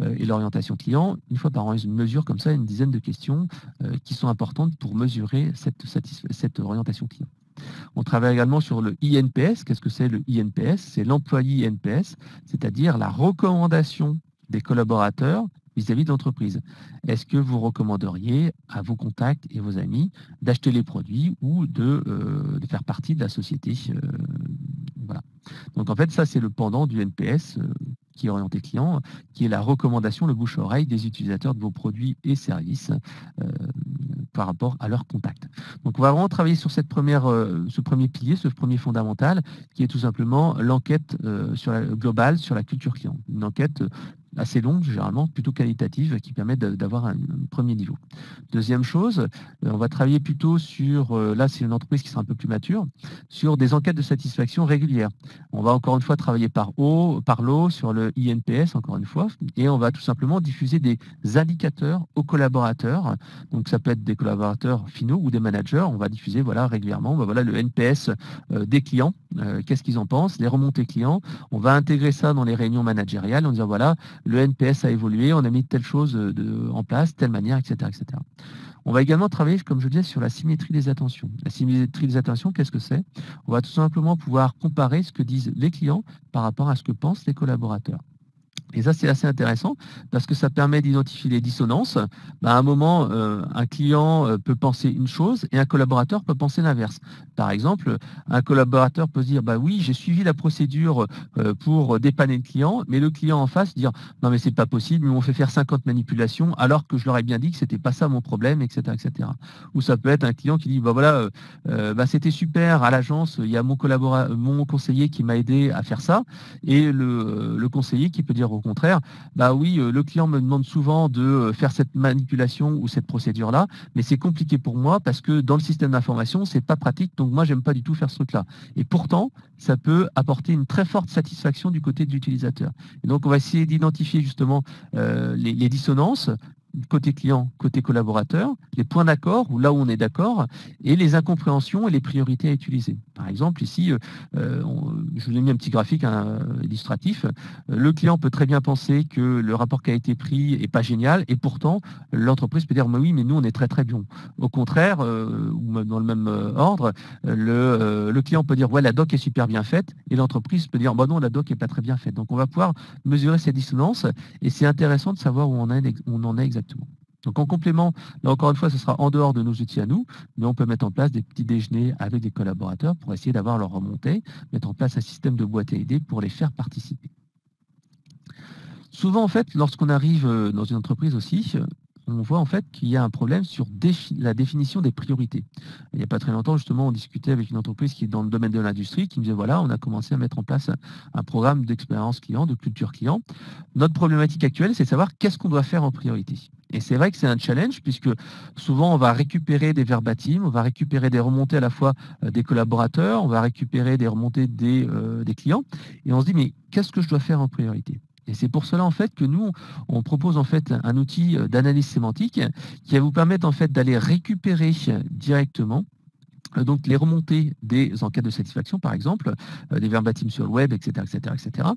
et l'orientation client. Une fois par an, ils mesurent comme ça une dizaine de questions qui sont importantes pour mesurer cette orientation client. On travaille également sur le INPS. Qu'est-ce que c'est le INPS? C'est l'employé NPS, c'est-à-dire la recommandation des collaborateurs vis-à-vis de l'entreprise. Est-ce que vous recommanderiez à vos contacts et vos amis d'acheter les produits ou de faire partie de la société? Voilà. Donc en fait, ça c'est le pendant du NPS qui est orienté client, qui est la recommandation, le bouche-à-oreille des utilisateurs de vos produits et services par rapport à leurs contacts. Donc on va vraiment travailler sur ce premier pilier, ce premier fondamental, qui est tout simplement l'enquête globale sur la culture client. Une enquête assez longue, généralement, plutôt qualitative, qui permet d'avoir un premier niveau. Deuxième chose, on va travailler plutôt sur, là c'est une entreprise qui sera un peu plus mature, sur des enquêtes de satisfaction régulières. On va encore une fois travailler par l'eau sur le INPS, encore une fois, et on va tout simplement diffuser des indicateurs aux collaborateurs. Donc ça peut être des collaborateurs finaux ou des managers. On va diffuser régulièrement voilà, le NPS des clients, qu'est-ce qu'ils en pensent, les remontées clients. On va intégrer ça dans les réunions managériales en disant voilà, le NPS a évolué, on a mis telle chose en place, telle manière, etc., etc. On va également travailler, comme je disais, sur la symétrie des attentions. La symétrie des attentions, qu'est-ce que c'est? On va tout simplement pouvoir comparer ce que disent les clients par rapport à ce que pensent les collaborateurs. Et ça, c'est assez intéressant parce que ça permet d'identifier les dissonances. À un moment, un client peut penser une chose et un collaborateur peut penser l'inverse. Par exemple, un collaborateur peut se dire, oui, j'ai suivi la procédure pour dépanner le client, mais le client en face dire, non mais c'est pas possible, ils m'ont fait faire 50 manipulations alors que je leur ai bien dit que c'était pas ça mon problème, etc., etc. Ou ça peut être un client qui dit, c'était super à l'agence, il y a mon conseiller qui m'a aidé à faire ça, et le conseiller qui peut dire au contraire, oui, le client me demande souvent de faire cette manipulation ou cette procédure-là, mais c'est compliqué pour moi parce que dans le système d'information, c'est pas pratique, donc moi, j'aime pas du tout faire ce truc-là. Et pourtant, ça peut apporter une très forte satisfaction du côté de l'utilisateur. Et donc, on va essayer d'identifier justement les dissonances, côté client, côté collaborateur, les points d'accord, ou là où on est d'accord, et les incompréhensions et les priorités à utiliser. Par exemple, ici, je vous ai mis un petit graphique illustratif. Le client peut très bien penser que le rapport qui a été pris n'est pas génial et pourtant, l'entreprise peut dire oui, mais nous, on est très très bon. Au contraire, ou même dans le même ordre, le client peut dire ouais, la doc est super bien faite et l'entreprise peut dire bah non, la doc n'est pas très bien faite. Donc, on va pouvoir mesurer ces dissonances et c'est intéressant de savoir où on en est exactement. Donc en complément, là encore une fois, ce sera en dehors de nos outils à nous, mais on peut mettre en place des petits déjeuners avec des collaborateurs pour essayer d'avoir leur remontée, mettre en place un système de boîte à idées pour les faire participer. Souvent, en fait, lorsqu'on arrive dans une entreprise aussi, on voit en fait qu'il y a un problème sur la définition des priorités. Il n'y a pas très longtemps, justement, on discutait avec une entreprise qui est dans le domaine de l'industrie, qui me disait, voilà, on a commencé à mettre en place un programme d'expérience client, de culture client. Notre problématique actuelle, c'est de savoir qu'est-ce qu'on doit faire en priorité. Et c'est vrai que c'est un challenge, puisque souvent, on va récupérer des verbatims, on va récupérer des remontées à la fois des collaborateurs, on va récupérer des remontées des clients, et on se dit, mais qu'est-ce que je dois faire en priorité ? Et c'est pour cela en fait que nous, on propose en fait un outil d'analyse sémantique qui va vous permettre en fait d'aller récupérer directement donc les remontées des enquêtes de satisfaction, par exemple, des verbatims sur le web, etc., etc., etc.,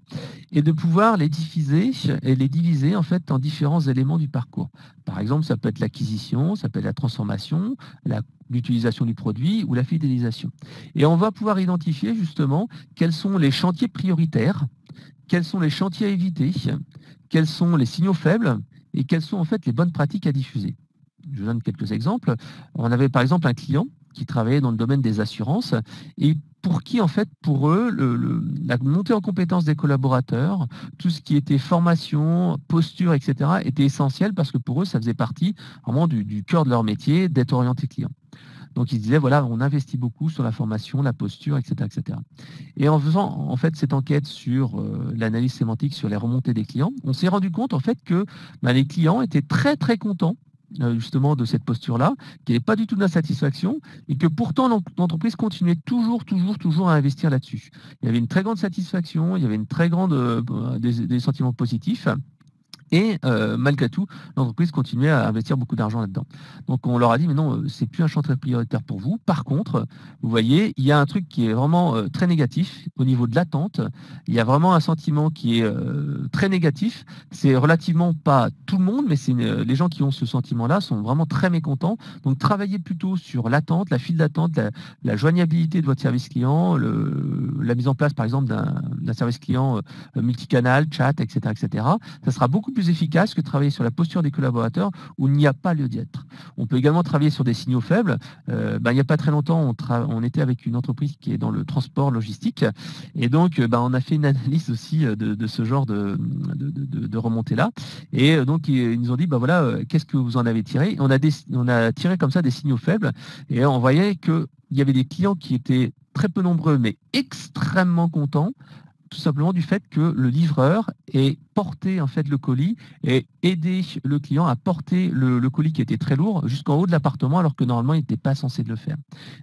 et de pouvoir les diviser en fait en différents éléments du parcours. Par exemple, ça peut être l'acquisition, ça peut être la transformation, l'utilisation du produit ou la fidélisation. Et on va pouvoir identifier justement quels sont les chantiers prioritaires, quels sont les chantiers à éviter, quels sont les signaux faibles et quelles sont en fait les bonnes pratiques à diffuser. Je vous donne quelques exemples. On avait par exemple un client qui travaillait dans le domaine des assurances et pour qui, en fait, pour eux, la montée en compétence des collaborateurs, tout ce qui était formation, posture, etc., était essentiel parce que pour eux, ça faisait partie vraiment du cœur de leur métier d'être orienté client. Donc, ils se disaient, voilà, on investit beaucoup sur la formation, la posture, etc., etc. Et en faisant, en fait, cette enquête sur l'analyse sémantique sur les remontées des clients, on s'est rendu compte, en fait, que les clients étaient très, très contents justement de cette posture-là, qui n'est pas du tout d'insatisfaction, et que pourtant l'entreprise continuait toujours à investir là-dessus. Il y avait une très grande satisfaction, il y avait une très grande des sentiments positifs. Et malgré tout, l'entreprise continuait à investir beaucoup d'argent là-dedans. Donc on leur a dit, mais non, c'est plus un chantier prioritaire pour vous. Par contre, vous voyez, il y a un truc qui est vraiment très négatif au niveau de l'attente. Il y a vraiment un sentiment qui est très négatif. C'est relativement pas tout le monde, mais c'est les gens qui ont ce sentiment-là sont vraiment très mécontents. Donc travaillez plutôt sur l'attente, la file d'attente, la joignabilité de votre service client, la mise en place, par exemple, d'un service client multicanal, chat, etc., etc. Ça sera beaucoup plus efficace que travailler sur la posture des collaborateurs où il n'y a pas lieu d'être. On peut également travailler sur des signaux faibles. Il n'y a pas très longtemps, on était avec une entreprise qui est dans le transport logistique et donc on a fait une analyse aussi de ce genre de remontée-là. Et donc ils nous ont dit, voilà, qu'est-ce que vous en avez tiré ? On a tiré comme ça des signaux faibles et on voyait qu'il y avait des clients qui étaient très peu nombreux mais extrêmement contents, tout simplement du fait que le livreur ait porté en fait le colis et aidé le client à porter le colis qui était très lourd jusqu'en haut de l'appartement alors que normalement il n'était pas censé le faire.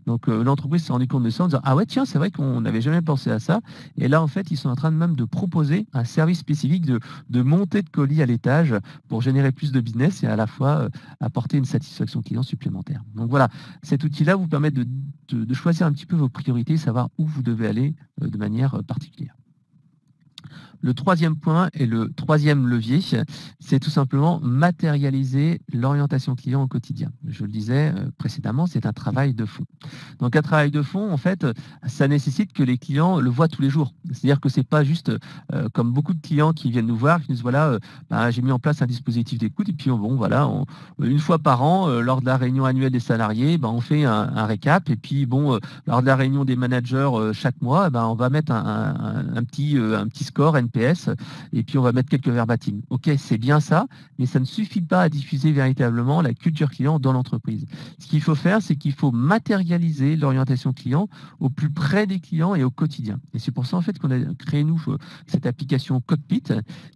Donc l'entreprise s'est rendu compte de ça en disant ah ouais tiens c'est vrai qu'on n'avait jamais pensé à ça et là en fait ils sont en train même de proposer un service spécifique de montée de colis à l'étage pour générer plus de business et à la fois apporter une satisfaction client supplémentaire. Donc voilà, cet outil-là vous permet de choisir un petit peu vos priorités, savoir où vous devez aller de manière particulière. Le troisième point et le troisième levier, c'est tout simplement matérialiser l'orientation client au quotidien. Je le disais précédemment, c'est un travail de fond. Donc un travail de fond, en fait, ça nécessite que les clients le voient tous les jours. C'est-à-dire que c'est pas juste comme beaucoup de clients qui viennent nous voir, qui nous disent voilà, j'ai mis en place un dispositif d'écoute et puis une fois par an, lors de la réunion annuelle des salariés, on fait un récap et puis lors de la réunion des managers chaque mois, on va mettre un petit score NPS et puis on va mettre quelques verbatims. Ok, c'est bien ça, mais ça ne suffit pas à diffuser véritablement la culture client dans l'entreprise. Ce qu'il faut faire, c'est qu'il faut matérialiser l'orientation client au plus près des clients et au quotidien. Et c'est pour ça en fait qu'on a créé nous cette application Cockpit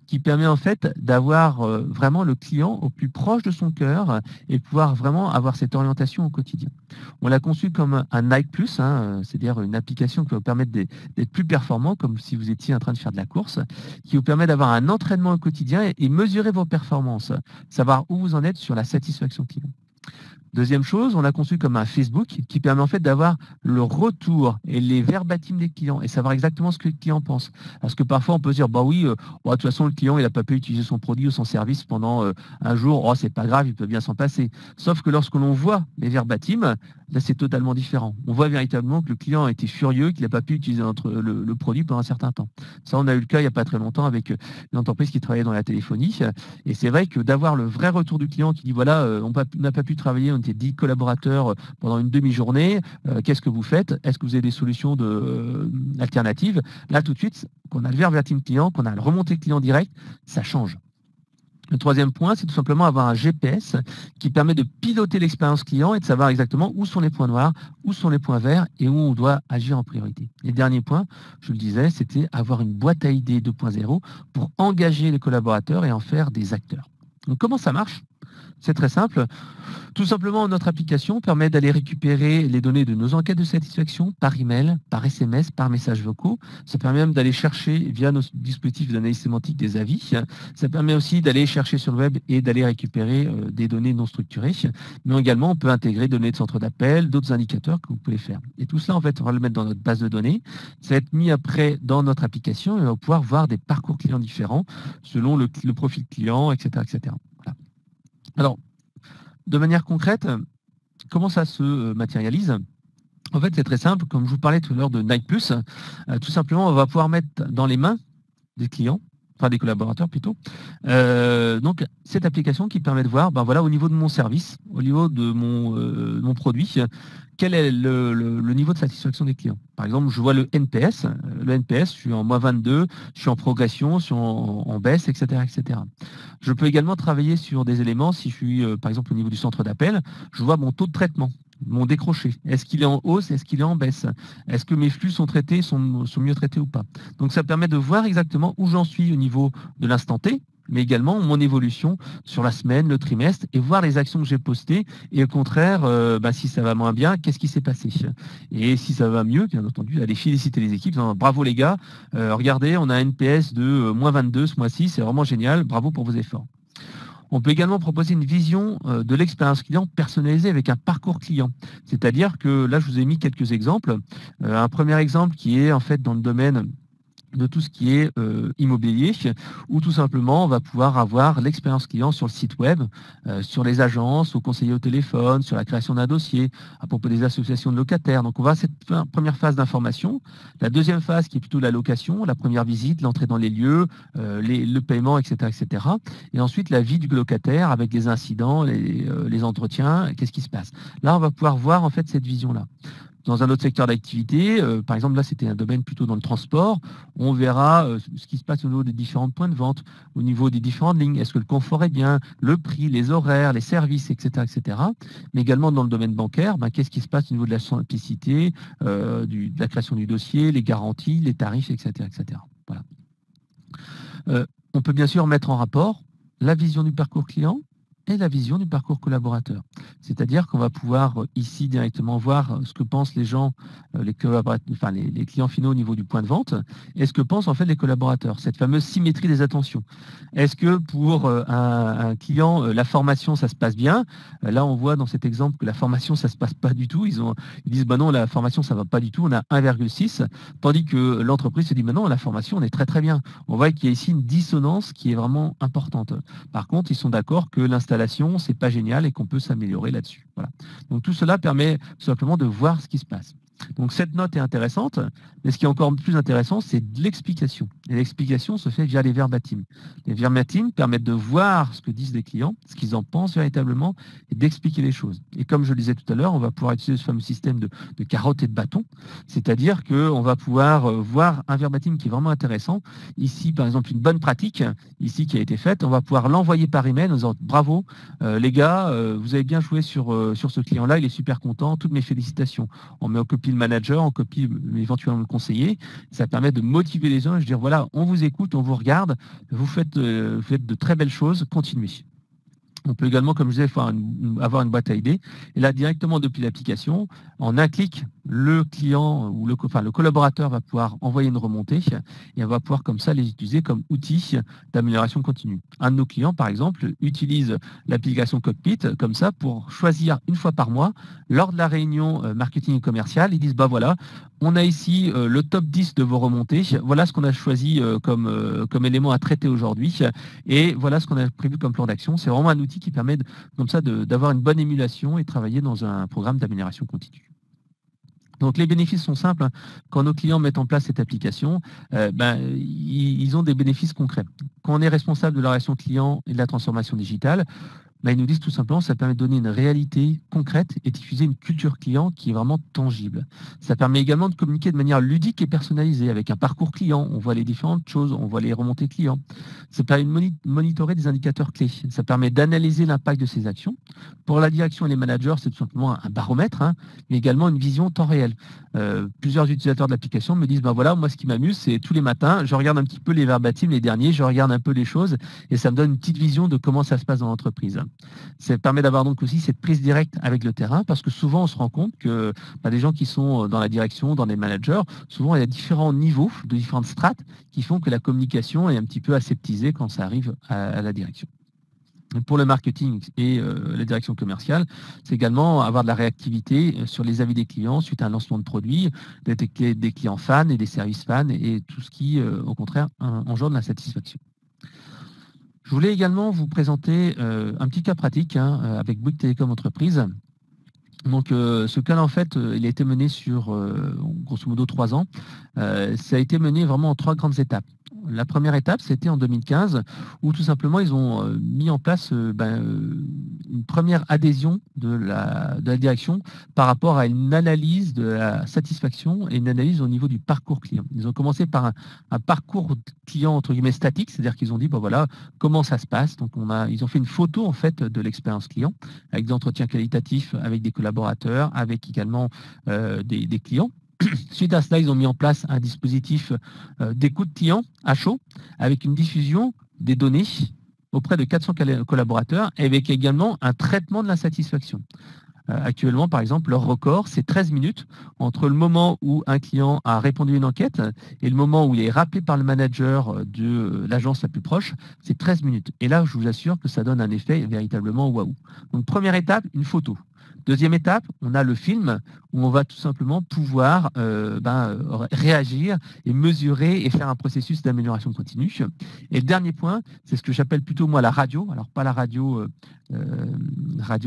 qui permet en fait d'avoir vraiment le client au plus proche de son cœur et pouvoir vraiment avoir cette orientation au quotidien. On l'a conçu comme un Nike Plus, c'est-à-dire une application qui va vous permettre d'être plus performant, comme si vous étiez en train de faire de la course, qui vous permet d'avoir un entraînement au quotidien et mesurer vos performances, savoir où vous en êtes sur la satisfaction client. Deuxième chose, on a conçu comme un Facebook qui permet en fait d'avoir le retour et les verbatims des clients et savoir exactement ce que le client pense. Parce que parfois on peut se dire, bah oui, de toute façon le client il n'a pas pu utiliser son produit ou son service pendant un jour, oh c'est pas grave, il peut bien s'en passer. Sauf que lorsque l'on voit les verbatims, là c'est totalement différent. On voit véritablement que le client a été furieux, qu'il n'a pas pu utiliser le produit pendant un certain temps. Ça, on a eu le cas il n'y a pas très longtemps avec une entreprise qui travaillait dans la téléphonie. Et c'est vrai que d'avoir le vrai retour du client qui dit, voilà, on n'a pas pu travailler, on était 10 collaborateurs pendant une demi-journée, qu'est-ce que vous faites? Est-ce que vous avez des solutions alternatives? Là, tout de suite, qu'on a le verbatim client, qu'on a le remonté client direct, ça change. Le troisième point, c'est tout simplement avoir un GPS qui permet de piloter l'expérience client et de savoir exactement où sont les points noirs, où sont les points verts et où on doit agir en priorité. Et le dernier point, je le disais, c'était avoir une boîte à idées 2.0 pour engager les collaborateurs et en faire des acteurs. Donc comment ça marche? C'est très simple. Tout simplement, notre application permet d'aller récupérer les données de nos enquêtes de satisfaction par email, par SMS, par messages vocaux. Ça permet même d'aller chercher via nos dispositifs d'analyse sémantique des avis. Ça permet aussi d'aller chercher sur le web et d'aller récupérer des données non structurées. Mais également, on peut intégrer des données de centre d'appel, d'autres indicateurs que vous pouvez faire. Et tout cela, en fait, on va le mettre dans notre base de données. Ça va être mis après dans notre application et on va pouvoir voir des parcours clients différents selon le profil client, etc., etc. Voilà. Alors, de manière concrète, comment ça se matérialise? En fait, c'est très simple. Comme je vous parlais tout à l'heure de Nike Plus, tout simplement, on va pouvoir mettre dans les mains des clients, enfin des collaborateurs plutôt, donc cette application qui permet de voir, ben voilà, au niveau de mon service, au niveau de mon produit, quel est le niveau de satisfaction des clients. Par exemple, je vois le NPS. Le NPS, je suis en -22, je suis en progression, je suis en baisse, etc., etc. Je peux également travailler sur des éléments. Si je suis, par exemple, au niveau du centre d'appel, je vois mon taux de traitement, mon décroché. Est-ce qu'il est en hausse? Est-ce qu'il est en baisse? Est-ce que mes flux sont traités, sont mieux traités ou pas? Donc, ça permet de voir exactement où j'en suis au niveau de l'instant T, mais également mon évolution sur la semaine, le trimestre, et voir les actions que j'ai postées. Et au contraire, si ça va moins bien, qu'est-ce qui s'est passé? Et si ça va mieux, bien entendu, aller féliciter les équipes. Bravo les gars, regardez, on a un NPS de -22 ce mois-ci, c'est vraiment génial, bravo pour vos efforts. On peut également proposer une vision de l'expérience client personnalisée avec un parcours client. C'est-à-dire que là, je vous ai mis quelques exemples. Un premier exemple qui est en fait dans le domaine de tout ce qui est immobilier, où tout simplement on va pouvoir avoir l'expérience client sur le site web, sur les agences, aux conseillers au téléphone, sur la création d'un dossier, à propos des associations de locataires. Donc on va avoir cette première phase d'information. La deuxième phase qui est plutôt la location, la première visite, l'entrée dans les lieux, le paiement, etc., etc. Et ensuite la vie du locataire avec les incidents, les entretiens, qu'est-ce qui se passe. Là on va pouvoir voir en fait cette vision-là. Dans un autre secteur d'activité, par exemple, là, c'était un domaine plutôt dans le transport, on verra ce qui se passe au niveau des différents points de vente, au niveau des différentes lignes. Est-ce que le confort est bien, le prix, les horaires, les services, etc., etc. Mais également dans le domaine bancaire, qu'est-ce qui se passe au niveau de la simplicité, de la création du dossier, les garanties, les tarifs, etc., etc. Voilà. On peut bien sûr mettre en rapport la vision du parcours client et la vision du parcours collaborateur. C'est-à-dire qu'on va pouvoir ici directement voir ce que pensent les gens, les clients finaux au niveau du point de vente, et ce que pensent en fait les collaborateurs, cette fameuse symétrie des attentions. Est-ce que pour un client, la formation, ça se passe bien? Là, on voit dans cet exemple que la formation, ça se passe pas du tout. Ils disent, non, la formation, ça va pas du tout, on a 1,6, tandis que l'entreprise se dit, non, la formation, on est très très bien. On voit qu'il y a ici une dissonance qui est vraiment importante. Par contre, ils sont d'accord que l'installation, c'est pas génial et qu'on peut s'améliorer là-dessus. Voilà. Donc tout cela permet simplement de voir ce qui se passe. Donc cette note est intéressante, mais ce qui est encore plus intéressant, c'est de l'explication. Et l'explication se fait via les verbatims. Les verbatims permettent de voir ce que disent les clients, ce qu'ils en pensent véritablement, et d'expliquer les choses. Et comme je le disais tout à l'heure, on va pouvoir utiliser ce fameux système de carotte et de bâton, c'est-à-dire qu'on va pouvoir voir un verbatim qui est vraiment intéressant. Ici, par exemple, une bonne pratique, ici qui a été faite, on va pouvoir l'envoyer par email en disant bravo, les gars, vous avez bien joué sur ce client-là, il est super content, toutes mes félicitations. On met en copie le manager, on copie éventuellement le conseiller. Ça permet de motiver les gens et de dire voilà, on vous écoute, on vous regarde, vous faites de très belles choses, continuez. On peut également, comme je disais, avoir une boîte à idées. Et là, directement depuis l'application, en un clic, le client ou le collaborateur va pouvoir envoyer une remontée et on va pouvoir comme ça les utiliser comme outil d'amélioration continue. Un de nos clients, par exemple, utilise l'application Cockpit comme ça pour choisir une fois par mois, lors de la réunion marketing et commercial, ils disent, bah voilà, on a ici le top 10 de vos remontées, voilà ce qu'on a choisi comme élément à traiter aujourd'hui et voilà ce qu'on a prévu comme plan d'action. C'est vraiment un outil qui permet comme ça d'avoir une bonne émulation et travailler dans un programme d'amélioration continue. Donc les bénéfices sont simples. Quand nos clients mettent en place cette application, ils ont des bénéfices concrets. Quand on est responsable de la relation client et de la transformation digitale, ils nous disent tout simplement que ça permet de donner une réalité concrète et diffuser une culture client qui est vraiment tangible. Ça permet également de communiquer de manière ludique et personnalisée avec un parcours client. On voit les différentes choses, on voit les remontées clients. Ça permet de monitorer des indicateurs clés. Ça permet d'analyser l'impact de ces actions. Pour la direction et les managers, c'est tout simplement un baromètre, mais également une vision temps réel. Plusieurs utilisateurs de l'application me disent, voilà, moi ce qui m'amuse, c'est tous les matins, je regarde un petit peu les verbatims, les derniers, je regarde un peu les choses et ça me donne une petite vision de comment ça se passe dans l'entreprise. Ça permet d'avoir donc aussi cette prise directe avec le terrain parce que souvent on se rend compte que des gens qui sont dans la direction, dans les managers, souvent il y a différents niveaux, de différentes strates qui font que la communication est un petit peu aseptisée quand ça arrive à la direction. Pour le marketing et la direction commerciale, c'est également avoir de la réactivité sur les avis des clients suite à un lancement de produit, détecter des clients fans et des services fans et tout ce qui, au contraire, engendre la satisfaction. Je voulais également vous présenter un petit cas pratique avec Bouygues Télécom Entreprise. Donc, ce cas-là, en fait, il a été mené sur, grosso modo, 3 ans. Ça a été mené vraiment en 3 grandes étapes. La première étape, c'était en 2015, où tout simplement, ils ont mis en place une première adhésion de la direction par rapport à une analyse de la satisfaction et une analyse au niveau du parcours client. Ils ont commencé par un parcours client, entre guillemets, statique, c'est-à-dire qu'ils ont dit, voilà, comment ça se passe. Donc, ils ont fait une photo, en fait, de l'expérience client, avec des entretiens qualitatifs, avec des collaborateurs, avec également des clients. Suite à cela, ils ont mis en place un dispositif d'écoute client à chaud avec une diffusion des données auprès de 400 collaborateurs et avec également un traitement de l'insatisfaction. Actuellement, par exemple, leur record, c'est 13 minutes entre le moment où un client a répondu à une enquête et le moment où il est rappelé par le manager de l'agence la plus proche, c'est 13 minutes. Et là, je vous assure que ça donne un effet véritablement waouh. Donc, première étape, une photo. Deuxième étape, on a le film où on va tout simplement pouvoir réagir et mesurer et faire un processus d'amélioration continue. Et le dernier point, c'est ce que j'appelle plutôt moi la radio. Alors pas la radio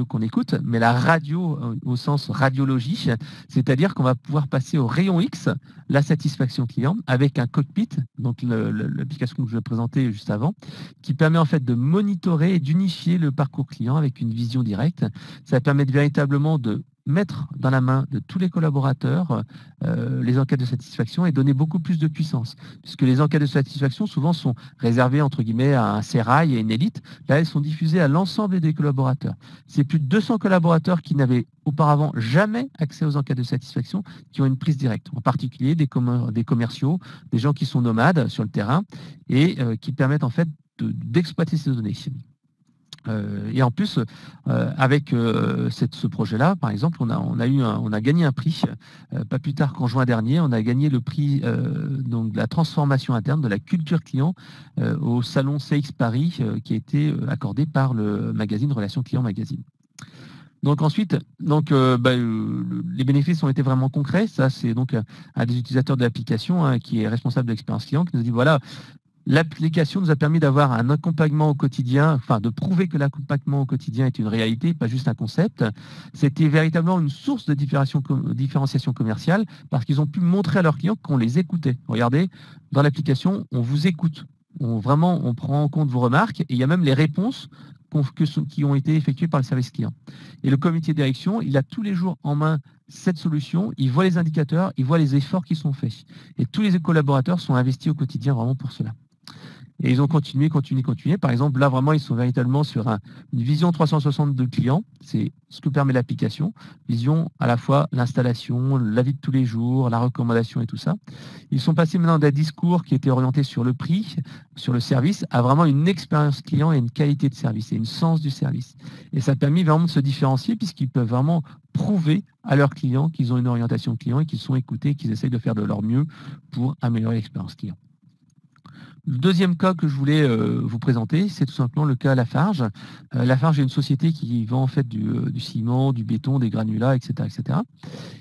qu'on écoute, mais la radio au sens radiologie, c'est-à-dire qu'on va pouvoir passer au rayon X, la satisfaction client, avec un cockpit, donc l'application que je vais présenter juste avant, qui permet en fait de monitorer et d'unifier le parcours client avec une vision directe. Ça permet véritablement de mettre dans la main de tous les collaborateurs les enquêtes de satisfaction et donner beaucoup plus de puissance. Puisque les enquêtes de satisfaction, souvent, sont réservées, entre guillemets, à un sérail et une élite. Là, elles sont diffusées à l'ensemble des collaborateurs. C'est plus de 200 collaborateurs qui n'avaient auparavant jamais accès aux enquêtes de satisfaction qui ont une prise directe. En particulier des commerciaux, des gens qui sont nomades sur le terrain et qui permettent en fait d'exploiter ces données. Et en plus, avec ce projet-là, par exemple, on a gagné un prix, pas plus tard qu'en juin dernier, on a gagné le prix donc de la transformation interne, de la culture client au salon CX Paris, qui a été accordé par le magazine Relations Clients Magazine. Donc ensuite, les bénéfices ont été vraiment concrets. Ça, c'est donc un des utilisateurs de l'application qui est responsable de l'expérience client, qui nous dit, voilà, l'application nous a permis d'avoir un accompagnement au quotidien, enfin de prouver que l'accompagnement au quotidien est une réalité, pas juste un concept. C'était véritablement une source de différenciation commerciale parce qu'ils ont pu montrer à leurs clients qu'on les écoutait. Regardez, dans l'application, on vous écoute. On prend en compte vos remarques et il y a même les réponses qui ont été effectuées par le service client. Et le comité de direction, il a tous les jours en main cette solution, il voit les indicateurs, il voit les efforts qui sont faits. Et tous les collaborateurs sont investis au quotidien vraiment pour cela. Et ils ont continué. Par exemple, là, vraiment, ils sont véritablement sur une vision 360 de client. C'est ce que permet l'application. Vision à la fois l'installation, la vie de tous les jours, la recommandation et tout ça. Ils sont passés maintenant d'un discours qui était orienté sur le prix, sur le service, à vraiment une expérience client et une qualité de service et une sens du service. Et ça a permis vraiment de se différencier puisqu'ils peuvent vraiment prouver à leurs clients qu'ils ont une orientation client et qu'ils sont écoutés, qu'ils essayent de faire de leur mieux pour améliorer l'expérience client. Le deuxième cas que je voulais vous présenter, c'est tout simplement le cas Lafarge. Lafarge est une société qui vend en fait du ciment, du béton, des granulats, etc., etc.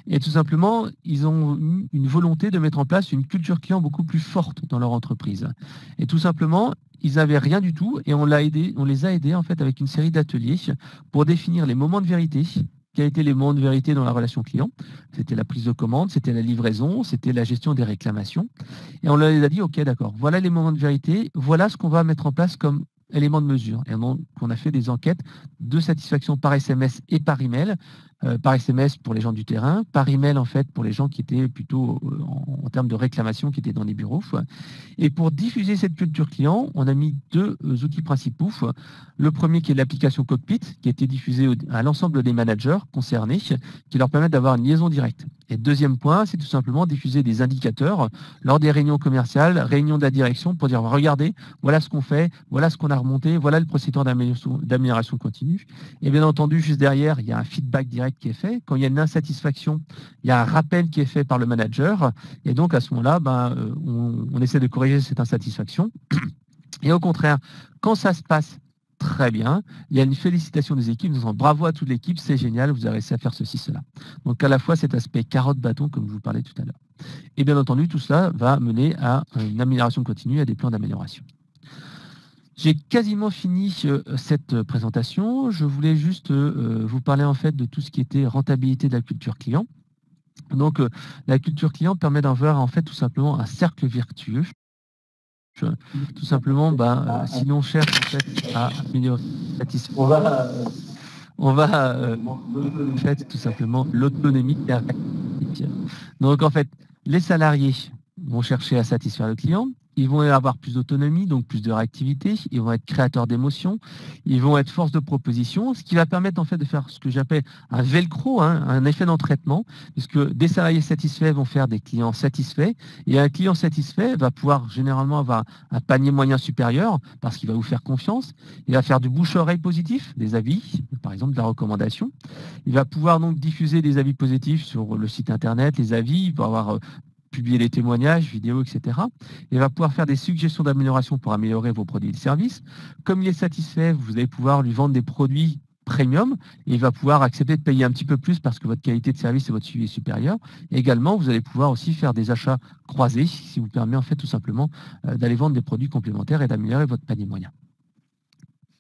Et tout simplement, ils ont eu une volonté de mettre en place une culture client beaucoup plus forte dans leur entreprise. Et tout simplement, ils n'avaient rien du tout et on les a aidés en fait avec une série d'ateliers pour définir les moments de vérité. Quels étaient les moments de vérité dans la relation client? C'était la prise de commande, c'était la livraison, c'était la gestion des réclamations. Et on leur a dit, OK, d'accord, voilà les moments de vérité, voilà ce qu'on va mettre en place comme élément de mesure. Et donc, on a fait des enquêtes de satisfaction par SMS et par email. Par SMS pour les gens du terrain, par email en fait pour les gens qui étaient plutôt en termes de réclamation, qui étaient dans les bureaux. Et pour diffuser cette culture client, on a mis deux outils principaux. Le premier qui est l'application Cockpit, qui a été diffusée à l'ensemble des managers concernés, qui leur permet d'avoir une liaison directe. Et deuxième point, c'est tout simplement diffuser des indicateurs lors des réunions commerciales, réunions de la direction, pour dire, regardez, voilà ce qu'on fait, voilà ce qu'on a remonté, voilà le procédure d'amélioration continue. Et bien entendu, juste derrière, il y a un feedback direct qui est fait. Quand il y a une insatisfaction, il y a un rappel qui est fait par le manager. Et donc, à ce moment-là, on essaie de corriger cette insatisfaction. Et au contraire, quand ça se passe très bien, il y a une félicitation des équipes, disant bravo à toute l'équipe, c'est génial, vous avez réussi à faire ceci, cela. Donc à la fois cet aspect carotte-bâton, comme je vous parlais tout à l'heure. Et bien entendu, tout cela va mener à une amélioration continue, à des plans d'amélioration. J'ai quasiment fini cette présentation. Je voulais juste vous parler en fait de tout ce qui était rentabilité de la culture client. Donc la culture client permet d'avoir en fait tout simplement un cercle vertueux. Tout simplement, si l'on cherche en fait à améliorer la satisfaction, on va en fait tout simplement l'autonomie. Donc en fait, les salariés vont chercher à satisfaire le client. Ils vont avoir plus d'autonomie, donc plus de réactivité. Ils vont être créateurs d'émotions. Ils vont être force de proposition, ce qui va permettre en fait de faire ce que j'appelle un velcro, un effet d'entraînement, puisque des salariés satisfaits vont faire des clients satisfaits. Et un client satisfait va pouvoir généralement avoir un panier moyen supérieur parce qu'il va vous faire confiance. Il va faire du bouche-oreille positif, des avis, par exemple de la recommandation. Il va pouvoir donc diffuser des avis positifs sur le site internet, les avis. Il va avoir publier les témoignages, vidéos, etc. Il va pouvoir faire des suggestions d'amélioration pour améliorer vos produits et services. Comme il est satisfait, vous allez pouvoir lui vendre des produits premium et il va pouvoir accepter de payer un petit peu plus parce que votre qualité de service et votre suivi est supérieur. Et également, vous allez pouvoir aussi faire des achats croisés, ce qui vous permet en fait tout simplement d'aller vendre des produits complémentaires et d'améliorer votre panier moyen.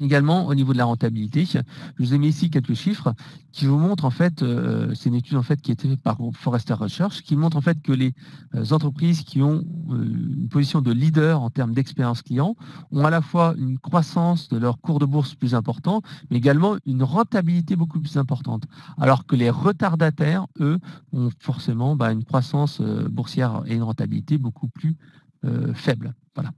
Également, au niveau de la rentabilité, je vous ai mis ici quelques chiffres qui vous montrent en fait, c'est une étude en fait qui a été faite par Forrester Research, qui montre en fait que les entreprises qui ont une position de leader en termes d'expérience client ont à la fois une croissance de leur cours de bourse plus important, mais également une rentabilité beaucoup plus importante. Alors que les retardataires, eux, ont forcément une croissance boursière et une rentabilité beaucoup plus faible. Voilà.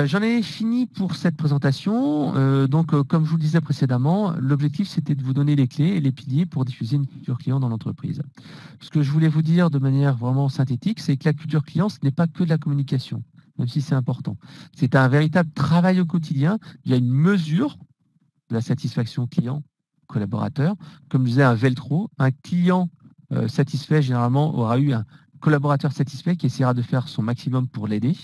J'en ai fini pour cette présentation. Comme je vous le disais précédemment, l'objectif, c'était de vous donner les clés et les piliers pour diffuser une culture client dans l'entreprise. Ce que je voulais vous dire de manière vraiment synthétique, c'est que la culture client, ce n'est pas que de la communication, même si c'est important. C'est un véritable travail au quotidien. Il y a une mesure de la satisfaction client collaborateur. Comme je disais, un velcro, un client satisfait, généralement, aura eu un collaborateur satisfait qui essaiera de faire son maximum pour l'aider.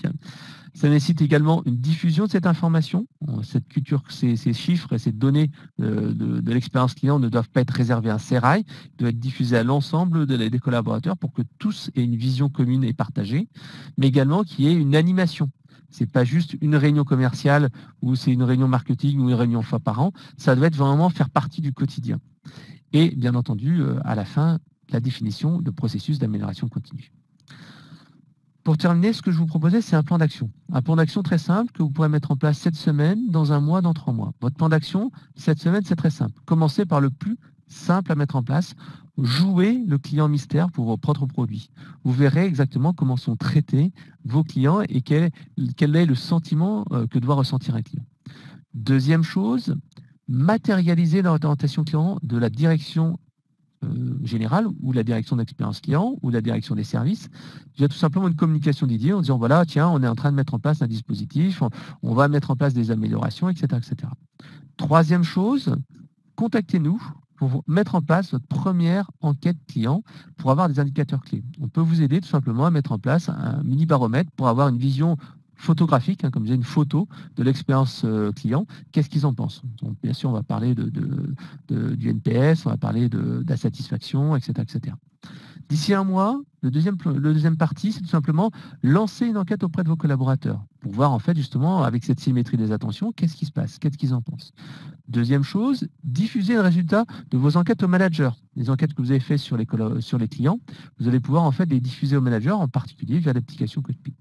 Ça nécessite également une diffusion de cette information. Cette culture, ces chiffres et ces données de l'expérience client ne doivent pas être réservés à un sérail, ils doivent être diffusés à l'ensemble des collaborateurs pour que tous aient une vision commune et partagée, mais également qu'il y ait une animation. Ce n'est pas juste une réunion commerciale ou c'est une réunion marketing ou une réunion une fois par an. Ça doit être vraiment faire partie du quotidien. Et bien entendu, à la fin, la définition de processus d'amélioration continue. Pour terminer, ce que je vous proposais, c'est un plan d'action. Un plan d'action très simple que vous pourrez mettre en place cette semaine, dans un mois, dans 3 mois. Votre plan d'action, cette semaine, c'est très simple. Commencez par le plus simple à mettre en place. Jouez le client mystère pour vos propres produits. Vous verrez exactement comment sont traités vos clients et quel est le sentiment que doit ressentir un client. Deuxième chose, matérialiser l'orientation client de la direction générale ou la direction d'expérience client ou la direction des services. Il y a tout simplement une communication d'idées en disant voilà, tiens, on est en train de mettre en place un dispositif, on va mettre en place des améliorations, etc., etc. Troisième chose, contactez-nous pour mettre en place votre première enquête client pour avoir des indicateurs clés. On peut vous aider tout simplement à mettre en place un mini baromètre pour avoir une vision photographique, comme je disais, une photo de l'expérience client. Qu'est-ce qu'ils en pensent? Donc, bien sûr, on va parler du NPS, on va parler de la satisfaction, etc., etc. D'ici un mois, le deuxième partie, c'est tout simplement lancer une enquête auprès de vos collaborateurs pour voir en fait justement avec cette symétrie des attentions, qu'est-ce qui se passe, qu'est-ce qu'ils en pensent. Deuxième chose, diffuser le résultat de vos enquêtes aux managers. Les enquêtes que vous avez faites sur les clients, vous allez pouvoir en fait les diffuser aux managers, en particulier via l'application Cockpit.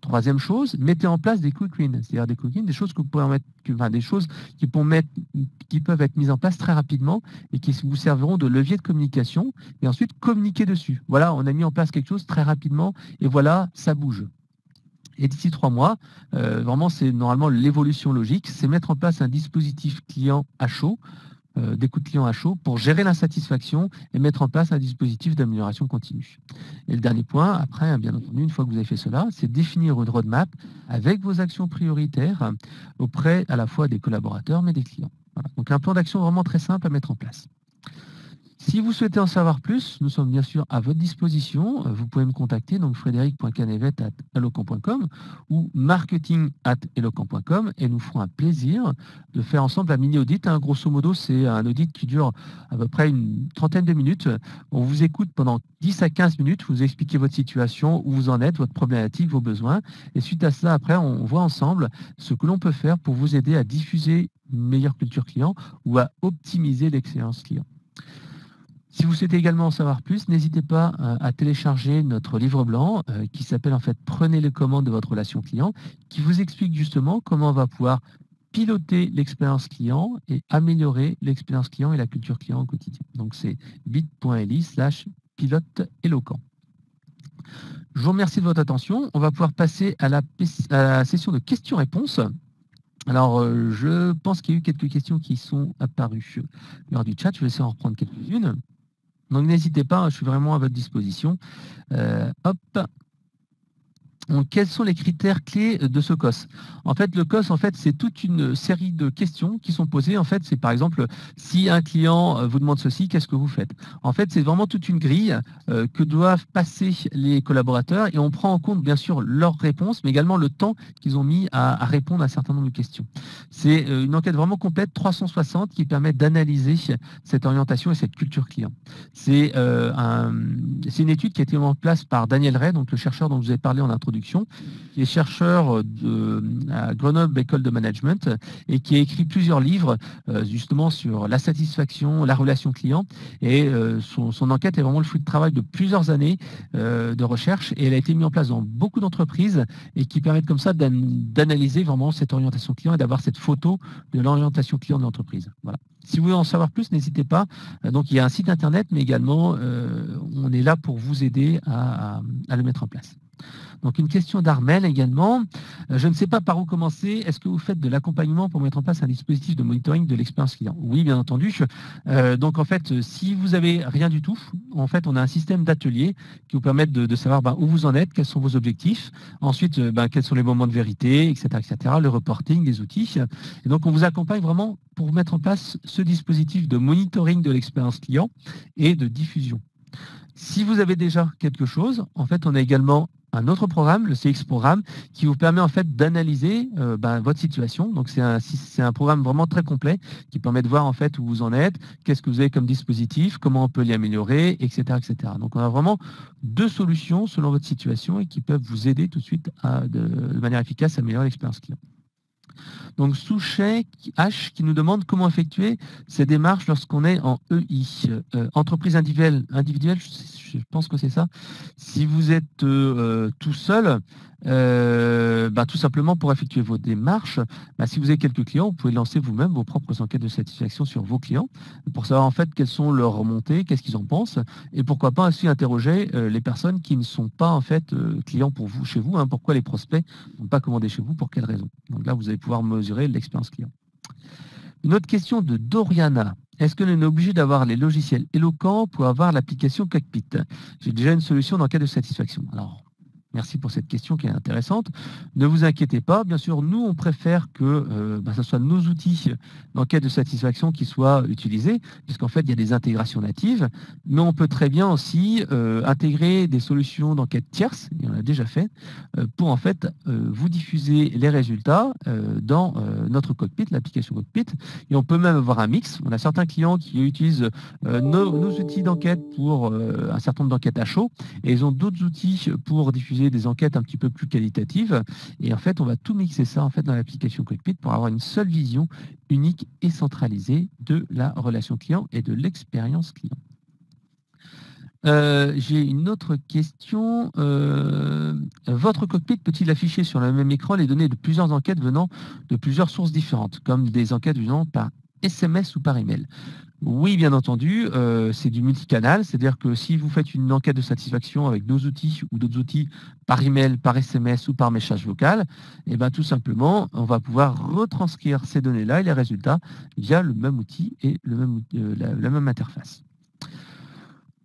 Troisième chose, mettez en place des quick wins, c'est-à-dire des quick wins, des choses que vous pouvez mettre, des choses qui peuvent être mises en place très rapidement et qui vous serviront de levier de communication et ensuite communiquer dessus. Voilà, on a mis en place quelque chose très rapidement et voilà, ça bouge. Et d'ici 3 mois, vraiment, c'est normalement l'évolution logique, c'est mettre en place un dispositif client à chaud, d'écoute client à chaud pour gérer l'insatisfaction et mettre en place un dispositif d'amélioration continue. Et le dernier point, après, bien entendu, une fois que vous avez fait cela, c'est définir une roadmap avec vos actions prioritaires auprès à la fois des collaborateurs mais des clients. Voilà. Donc un plan d'action vraiment très simple à mettre en place. Si vous souhaitez en savoir plus, nous sommes bien sûr à votre disposition. Vous pouvez me contacter, donc frédéric.canevet@eloquent.com ou marketing@eloquent.com et nous ferons un plaisir de faire ensemble un mini-audit. Grosso modo, c'est un audit qui dure à peu près une trentaine de minutes. On vous écoute pendant 10 à 15 minutes, vous expliquez votre situation, où vous en êtes, votre problématique, vos besoins. Et suite à cela, après, on voit ensemble ce que l'on peut faire pour vous aider à diffuser une meilleure culture client ou à optimiser l'expérience client. Si vous souhaitez également en savoir plus, n'hésitez pas à télécharger notre livre blanc qui s'appelle en fait « Prenez les commandes de votre relation client » qui vous explique justement comment on va pouvoir piloter l'expérience client et améliorer l'expérience client et la culture client au quotidien. Donc c'est bit.ly/pilote éloquent. Je vous remercie de votre attention. On va pouvoir passer à la session de questions-réponses. Alors, je pense qu'il y a eu quelques questions qui sont apparues lors du chat. Je vais essayer d'en reprendre quelques-unes. Donc, n'hésitez pas, je suis vraiment à votre disposition. Hop. Donc, quels sont les critères clés de ce COS? En fait, le COS, c'est toute une série de questions qui sont posées. En fait, c'est par exemple, si un client vous demande ceci, qu'est-ce que vous faites? En fait, c'est vraiment toute une grille que doivent passer les collaborateurs et on prend en compte, bien sûr, leurs réponses, mais également le temps qu'ils ont mis à répondre à un certain nombre de questions. C'est une enquête vraiment complète, 360, qui permet d'analyser cette orientation et cette culture client. C'est une étude qui a été mise en place par Daniel Ray, donc le chercheur dont je vous ai parlé en introduction, qui est chercheur à Grenoble École de Management et qui a écrit plusieurs livres justement sur la satisfaction, la relation client. Et son enquête est vraiment le fruit de travail de plusieurs années de recherche et elle a été mise en place dans beaucoup d'entreprises et qui permettent comme ça d'analyser vraiment cette orientation client et d'avoir cette photo de l'orientation client de l'entreprise. Voilà. Si vous voulez en savoir plus, n'hésitez pas. Donc, il y a un site internet, mais également, on est là pour vous aider à le mettre en place. Donc, une question d'Armel également. Je ne sais pas par où commencer. Est-ce que vous faites de l'accompagnement pour mettre en place un dispositif de monitoring de l'expérience client? Oui, bien entendu. Donc, en fait, si vous n'avez rien du tout, en fait, on a un système d'ateliers qui vous permettent de savoir où vous en êtes, quels sont vos objectifs, ensuite, quels sont les moments de vérité, etc., etc., le reporting, les outils. Et donc, on vous accompagne vraiment pour mettre en place ce dispositif de monitoring de l'expérience client et de diffusion. Si vous avez déjà quelque chose, en fait, on a également un autre programme, le CX Programme, qui vous permet en fait d'analyser votre situation. Donc c'est un programme vraiment très complet qui permet de voir en fait où vous en êtes, qu'est-ce que vous avez comme dispositif, comment on peut l'y améliorer, etc., etc. Donc on a vraiment 2 solutions selon votre situation et qui peuvent vous aider tout de suite de manière efficace à améliorer l'expérience client. Donc Souchet H qui nous demande comment effectuer ces démarches lorsqu'on est en EI, entreprise individuelle, je pense que c'est ça. Si vous êtes tout seul, tout simplement pour effectuer vos démarches, si vous avez quelques clients, vous pouvez lancer vous-même vos propres enquêtes de satisfaction sur vos clients pour savoir en fait quelles sont leurs remontées, qu'est-ce qu'ils en pensent, et pourquoi pas aussi interroger les personnes qui ne sont pas en fait clients pour vous chez vous, pourquoi les prospects n'ont pas commandé chez vous, pour quelles raisons. Donc là, vous allez pouvoir mesurer l'expérience client. Une autre question de Doriana. Est-ce que l'on est obligé d'avoir les logiciels éloquents pour avoir l'application Cockpit? J'ai déjà une solution d'enquête de satisfaction. Alors, merci pour cette question qui est intéressante. Ne vous inquiétez pas. Bien sûr, nous, on préfère que ce soit nos outils d'enquête de satisfaction qui soient utilisés, puisqu'en fait, il y a des intégrations natives. Mais on peut très bien aussi intégrer des solutions d'enquête tierces, il y en a déjà fait, pour en fait vous diffuser les résultats dans notre cockpit, l'application Cockpit. Et on peut même avoir un mix. On a certains clients qui utilisent nos outils d'enquête pour un certain nombre d'enquêtes à chaud, et ils ont d'autres outils pour diffuser des enquêtes un petit peu plus qualitatives. Et en fait, on va tout mixer ça en fait dans l'application Cockpit pour avoir une seule vision unique et centralisée de la relation client et de l'expérience client. J'ai une autre question. Votre cockpit peut-il afficher sur le même écran les données de plusieurs enquêtes venant de plusieurs sources différentes, comme des enquêtes venant par SMS ou par email? Oui, bien entendu, c'est du multicanal, c'est-à-dire que si vous faites une enquête de satisfaction avec nos outils ou d'autres outils par email, par SMS ou par message vocal, tout simplement, on va pouvoir retranscrire ces données-là et les résultats via le même outil et la même interface.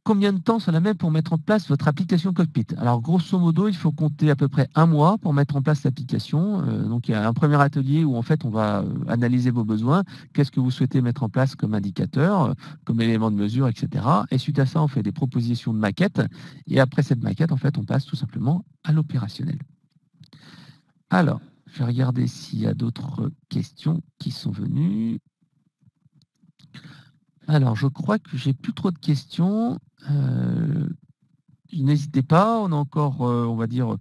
Combien de temps cela met pour mettre en place votre application Cockpit? Alors, grosso modo, il faut compter à peu près 1 mois pour mettre en place l'application. Donc, il y a un premier atelier où, en fait, on va analyser vos besoins. Qu'est-ce que vous souhaitez mettre en place comme indicateur, comme élément de mesure, etc. Et suite à ça, on fait des propositions de maquettes. Et après cette maquette, en fait, on passe tout simplement à l'opérationnel. Alors, je vais regarder s'il y a d'autres questions qui sont venues. Alors, je crois que j'ai plus trop de questions. N'hésitez pas, on a encore, on va dire,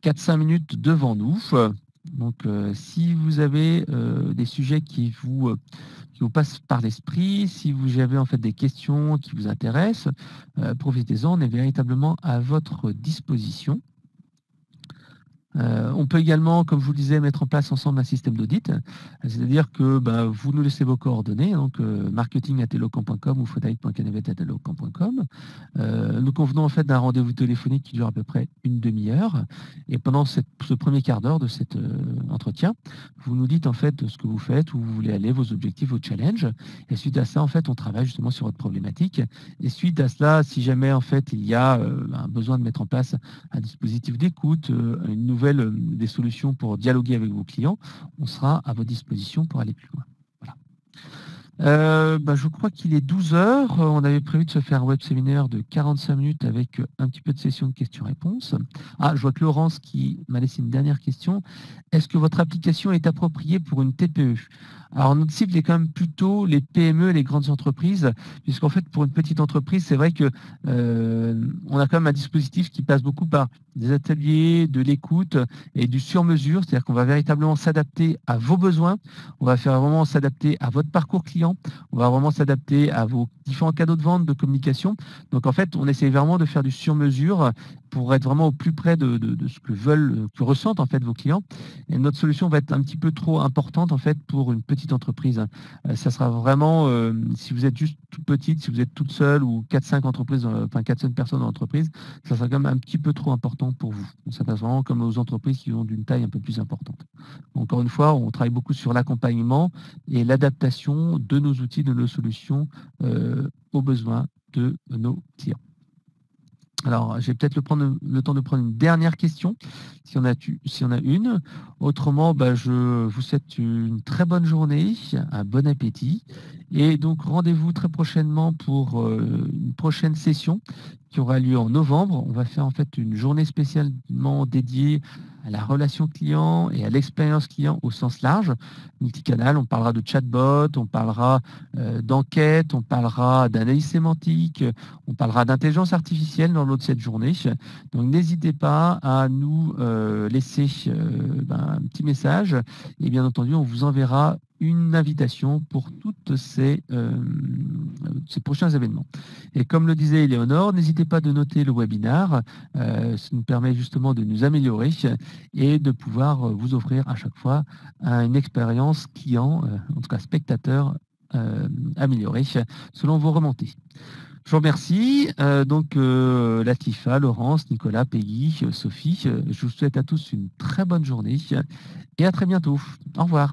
4-5 minutes devant nous. Donc, si vous avez des sujets qui vous passent par l'esprit, si vous avez en fait des questions qui vous intéressent, profitez-en, on est véritablement à votre disposition. On peut également, comme je vous le disais, mettre en place ensemble un système d'audit, c'est-à-dire que vous nous laissez vos coordonnées, donc marketing@eloquent.com ou frédéric.canavet@eloquent.com. Nous convenons en fait d'un rendez-vous téléphonique qui dure à peu près une demi-heure, et pendant ce premier quart d'heure de cet entretien, vous nous dites en fait ce que vous faites, où vous voulez aller, vos objectifs, vos challenges, et suite à ça, en fait, on travaille justement sur votre problématique, et suite à cela, si jamais en fait il y a un besoin de mettre en place un dispositif d'écoute, une nouvelle des solutions pour dialoguer avec vos clients, on sera à votre disposition pour aller plus loin. Voilà. Je crois qu'il est 12 heures. On avait prévu de se faire un web séminaire de 45 minutes avec un petit peu de session de questions-réponses. Ah, je vois que Laurence qui m'a laissé une dernière question. Est-ce que votre application est appropriée pour une TPE? Alors, notre cible est quand même plutôt les PME et les grandes entreprises, puisqu'en fait, pour une petite entreprise, c'est vrai que on a quand même un dispositif qui passe beaucoup par des ateliers, de l'écoute et du sur-mesure, c'est-à-dire qu'on va véritablement s'adapter à vos besoins, on va faire vraiment s'adapter à votre parcours client, on va vraiment s'adapter à vos différents canaux de vente, de communication. Donc, en fait, on essaie vraiment de faire du sur-mesure pour être vraiment au plus près de ce que ressentent en fait vos clients. Et notre solution va être un petit peu trop importante en fait pour une petite entreprise. Ça sera vraiment, si vous êtes juste toute petite, si vous êtes toute seule ou 4-5 entreprises, 4-5 personnes dans l'entreprise, ça sera quand même un petit peu trop important pour vous. Ça passe vraiment comme aux entreprises qui ont d'une taille un peu plus importante. Encore une fois, on travaille beaucoup sur l'accompagnement et l'adaptation de nos outils, de nos solutions aux besoins de nos clients. Alors, j'ai peut-être le temps de prendre une dernière question, si on a une. Autrement, je vous souhaite une très bonne journée, un bon appétit. Et donc, rendez-vous très prochainement pour une prochaine session qui aura lieu en novembre. On va faire en fait une journée spécialement dédiée à la relation client et à l'expérience client au sens large. Multicanal, on parlera de chatbot, on parlera d'enquête, on parlera d'analyse sémantique, on parlera d'intelligence artificielle dans l'autre cette journée. Donc n'hésitez pas à nous laisser un petit message et bien entendu on vous enverra une invitation pour toutes ces prochains événements. Et comme le disait Éléonore, n'hésitez pas de noter le webinaire, ça nous permet justement de nous améliorer et de pouvoir vous offrir à chaque fois une expérience client, en tout cas spectateur, améliorée selon vos remontées. Je vous remercie. Latifa, Laurence, Nicolas, Peggy, Sophie, je vous souhaite à tous une très bonne journée et à très bientôt. Au revoir.